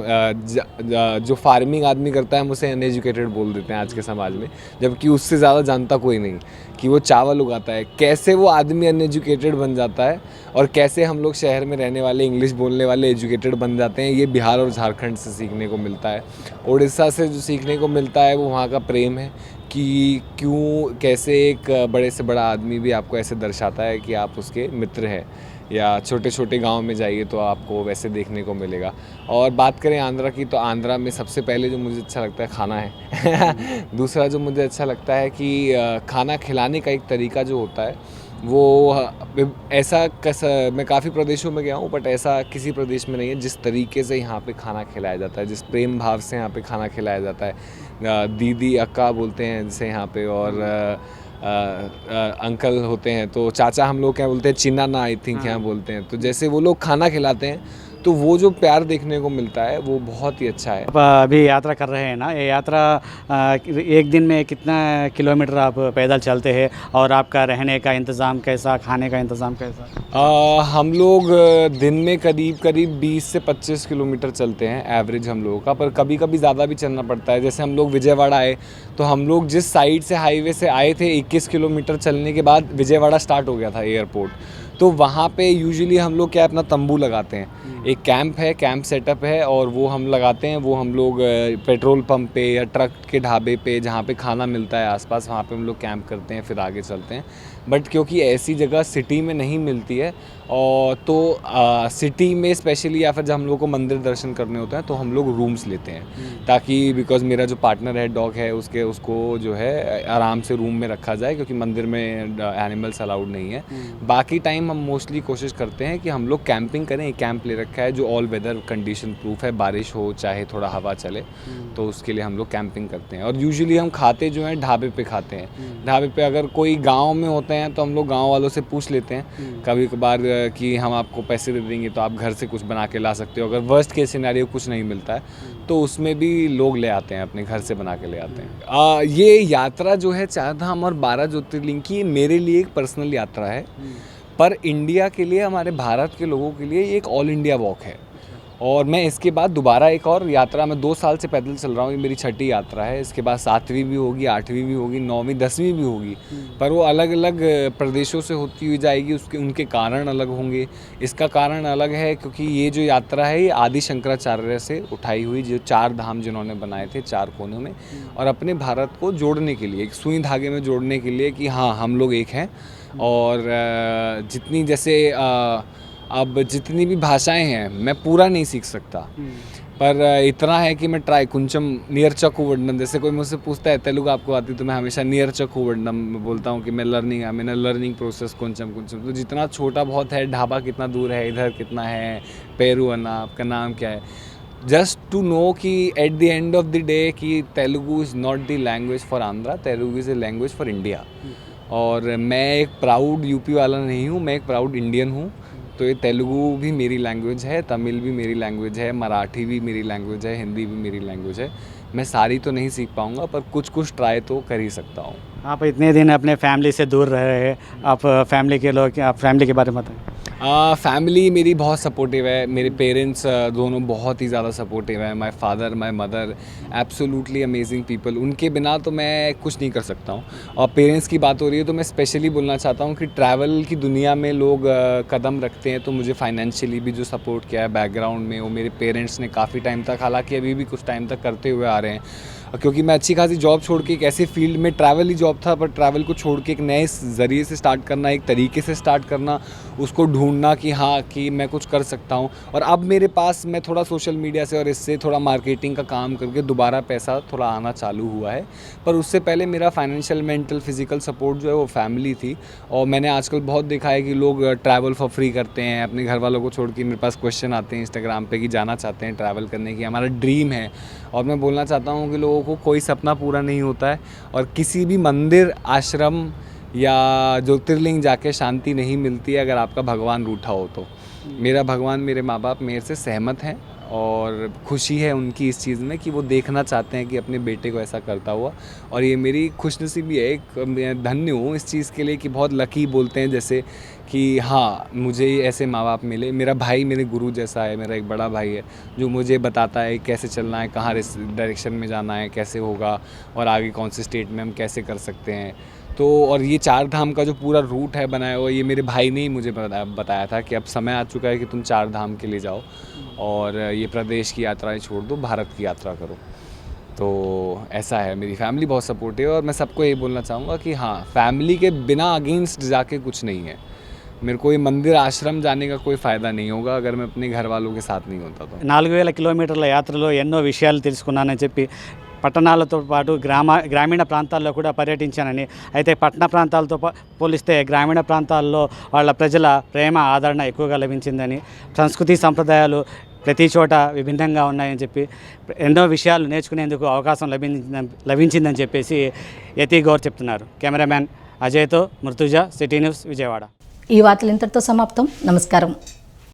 जो फार्मिंग आदमी करता है हम उसे अनएजुकेटेड बोल देते हैं आज के समाज में, जबकि उससे ज़्यादा जानता कोई नहीं कि वो चावल उगाता है। कैसे वो आदमी अनएजुकेटेड बन जाता है और कैसे हम लोग शहर में रहने वाले इंग्लिश बोलने वाले एजुकेटेड बन जाते हैं, ये बिहार और झारखंड से सीखने को मिलता है। उड़ीसा से जो सीखने को मिलता है वो वहाँ का प्रेम है कि क्यों कैसे एक बड़े से बड़ा आदमी भी आपको ऐसे दर्शाता है कि आप उसके मित्र हैं, या छोटे छोटे गांव में जाइए तो आपको वैसे देखने को मिलेगा। और बात करें आंध्रा की, तो आंध्रा में सबसे पहले जो मुझे अच्छा लगता है खाना है दूसरा जो मुझे अच्छा लगता है कि खाना खिलाने का एक तरीका जो होता है वो ऐसा मैं काफ़ी प्रदेशों में गया हूँ, बट ऐसा किसी प्रदेश में नहीं है जिस तरीके से यहाँ पे खाना खिलाया जाता है, जिस प्रेम भाव से यहाँ पे खाना खिलाया जाता है। दीदी अक्का बोलते हैं जिसे यहाँ पे, और अंकल होते हैं तो चाचा हम लोग क्या बोलते हैं, चिन्ना आई थिंक यहाँ बोलते हैं। तो जैसे वो लोग खाना खिलाते हैं तो वो जो प्यार देखने को मिलता है वो बहुत ही अच्छा है। आप अभी यात्रा कर रहे हैं ना, ये यात्रा एक दिन में कितना किलोमीटर आप पैदल चलते हैं, और आपका रहने का इंतज़ाम कैसा, खाने का इंतज़ाम कैसा? हम लोग दिन में करीब 20 से 25 किलोमीटर चलते हैं एवरेज हम लोगों का, पर कभी कभी ज़्यादा भी चलना पड़ता है। जैसे हम लोग विजयवाड़ा आए तो हम लोग जिस साइड से हाईवे से आए थे 21 किलोमीटर चलने के बाद विजयवाड़ा स्टार्ट हो गया था एयरपोर्ट, तो वहाँ पे यूजुअली हम लोग क्या अपना तंबू लगाते हैं, एक कैंप है, कैंप सेटअप है, और वो हम लगाते हैं। वो हम लोग पेट्रोल पंप पे या ट्रक के ढाबे पे जहाँ पे खाना मिलता है आसपास, वहाँ पे हम लोग कैंप करते हैं, फिर आगे चलते हैं। बट क्योंकि ऐसी जगह सिटी में नहीं मिलती है, और तो सिटी में स्पेशली या फिर जब हम लोग को मंदिर दर्शन करने होते हैं तो हम लोग रूम्स लेते हैं, ताकि बिकॉज मेरा जो पार्टनर है डॉग है उसको जो है आराम से रूम में रखा जाए, क्योंकि मंदिर में एनिमल्स अलाउड नहीं है। बाकी टाइम हम मोस्टली कोशिश करते हैं कि हम लोग कैंपिंग करें। एक कैंप ले रखा है जो ऑल वेदर कंडीशन प्रूफ है, बारिश हो चाहे थोड़ा हवा चले, तो उसके लिए हम लोग कैंपिंग करते हैं। और यूजुअली हम खाते जो हैं ढाबे पे खाते हैं। ढाबे पे अगर कोई गाँव में होते हैं तो हम लोग गाँव वालों से पूछ लेते हैं कभी कभार कि हम आपको पैसे दे देंगे तो आप घर से कुछ बना के ला सकते हो। अगर वर्स्ट केस सिनेरियो कुछ नहीं मिलता है तो उसमें भी लोग ले आते हैं, अपने घर से बना के ले आते हैं। ये यात्रा जो है 4 धाम और 12 ज्योतिर्लिंग की, मेरे लिए एक पर्सनल यात्रा है, पर इंडिया के लिए, हमारे भारत के लोगों के लिए ये एक ऑल इंडिया वॉक है। और मैं इसके बाद दोबारा एक और यात्रा, मैं 2 साल से पैदल चल रहा हूँ, ये मेरी 6ठी यात्रा है। इसके बाद 7वीं भी होगी, 8वीं भी होगी, 9वीं 10वीं भी होगी, पर वो अलग अलग प्रदेशों से होती हुई जाएगी। उनके कारण अलग होंगे। इसका कारण अलग है क्योंकि ये जो यात्रा है ये आदि शंकराचार्य से उठाई हुई, जो 4 धाम जिन्होंने बनाए थे 4 कोनों में, और अपने भारत को जोड़ने के लिए, एक सुई धागे में जोड़ने के लिए कि हाँ हम लोग एक हैं। और जितनी जैसे अब जितनी भी भाषाएं हैं मैं पूरा नहीं सीख सकता, पर इतना है कि मैं ट्राई कुंचम नियर चक्कू वर्णम, जैसे कोई मुझसे पूछता है तेलुगु आपको आती, तो मैं हमेशा नियर चक्कू वर्णम बोलता हूँ कि मैं मैंने लर्निंग प्रोसेस कुंचम। तो जितना छोटा बहुत है, ढाबा कितना दूर है, इधर कितना है, पेरू अन्ना, आपका नाम क्या है, जस्ट टू नो कि at the end of the day कि Telugu is not the language for Andhra, Telugu is a language for India. और मैं एक प्राउड यूपी वाला नहीं हूँ, मैं एक प्राउड इंडियन हूँ। तो ये तेलुगु भी मेरी लैंग्वेज है, तमिल भी मेरी लैंग्वेज है, मराठी भी मेरी लैंग्वेज है, हिंदी भी मेरी लैंग्वेज है। मैं सारी तो नहीं सीख पाऊँगा, पर कुछ ट्राई तो कर ही सकता हूँ। आप इतने दिन अपने फैमिली से दूर रह रहे हैं, आप फैमिली के लोग, आप फैमिली के बारे में बताएं। फैमिली मेरी बहुत सपोर्टिव है, मेरे पेरेंट्स दोनों बहुत ही ज़्यादा सपोर्टिव है। My father, my mother, absolutely amazing people. उनके बिना तो मैं कुछ नहीं कर सकता हूँ। और पेरेंट्स की बात हो रही है तो मैं स्पेशली बोलना चाहता हूँ कि ट्रैवल की दुनिया में लोग कदम रखते हैं, तो मुझे फाइनेंशियली भी जो सपोर्ट किया है बैकग्राउंड में, वो मेरे पेरेंट्स ने काफ़ी टाइम तक, हालांकि अभी भी कुछ टाइम तक करते हुए आ रहे हैं। क्योंकि मैं अच्छी खासी जॉब छोड़ के एक ऐसे फील्ड में, ट्रैवल ही जॉब था, पर ट्रैवल को छोड़ के एक नए ज़रिए से स्टार्ट करना, एक तरीके से स्टार्ट करना, उसको ढूंढना कि हाँ कि मैं कुछ कर सकता हूँ। और अब मेरे पास, मैं थोड़ा सोशल मीडिया से और इससे थोड़ा मार्केटिंग का काम करके दोबारा पैसा थोड़ा आना चालू हुआ है। पर उससे पहले मेरा फाइनेंशियल, मेंटल, फिजिकल सपोर्ट जो है वो फैमिली थी। और मैंने आजकल बहुत देखा है कि लोग ट्रैवल फॉर फ्री करते हैं, अपने घर वालों को छोड़ के। मेरे पास क्वेश्चन आते हैं इंस्टाग्राम पे कि जाना चाहते हैं ट्रैवल करने की, हमारा ड्रीम है। और मैं बोलना चाहता हूँ कि लोगों को कोई सपना पूरा नहीं होता है, और किसी भी मंदिर, आश्रम या ज्योतिर्लिंग जाके शांति नहीं मिलती है अगर आपका भगवान रूठा हो तो। मेरा भगवान, मेरे माँ बाप मेरे से सहमत हैं, और खुशी है उनकी इस चीज़ में कि वो देखना चाहते हैं कि अपने बेटे को ऐसा करता हुआ। और ये मेरी खुशनसीबी है, एक मैं धन्य हूँ इस चीज़ के लिए कि बहुत लकी बोलते हैं जैसे कि हाँ मुझे ऐसे माँ बाप मिले। मेरा भाई मेरे गुरु जैसा है, मेरा एक बड़ा भाई है जो मुझे बताता है कैसे चलना है, कहाँ डायरेक्शन में जाना है, कैसे होगा और आगे कौन से स्टेट में हम कैसे कर सकते हैं। तो और ये 4 धाम का जो पूरा रूट है बनाया हुआ, ये मेरे भाई ने ही मुझे बताया था कि अब समय आ चुका है कि तुम 4 धाम के लिए जाओ और ये प्रदेश की यात्राएं छोड़ दो, भारत की यात्रा करो। तो ऐसा है, मेरी फैमिली बहुत सपोर्टिव है और मैं सबको ये बोलना चाहूँगा कि हाँ, फैमिली के बिना अगेंस्ट जाके कुछ नहीं है। मेरे को ये मंदिर आश्रम जाने का कोई फ़ायदा नहीं होगा अगर मैं अपने घर वालों के साथ नहीं होता। तो 4000 కిలోమీటర్ల యాత్రలో ఎన్నో విషయాలు తెలుసుకున్నానని చెప్పి పట్టణాలతో పాటు గ్రామీణ ప్రాంతాల్లో కూడా పర్యటించానని, అయితే పట్టణ ప్రాంతాలతో పోలిస్తే గ్రామీణ ప్రాంతాల్లో వాళ్ళ ప్రజల ప్రేమ ఆదరణ ఎక్కువగా లభించిందని, సంస్కృతి సంప్రదాయాలు ప్రతి చోట విభిన్నంగా ఉన్నాయని చెప్పి ఎన్నో విషయాలు నేర్చుకునేందుకు అవకాశం లభించిందని చెప్పేసి యతి గౌర్ చెప్తున్నారు. కెమెరామ్యాన్ అజయ్తో మృతుజా, సిటీ న్యూస్, విజయవాడ. ఈ వార్తలు ఇంతటితో సమాప్తం. నమస్కారం.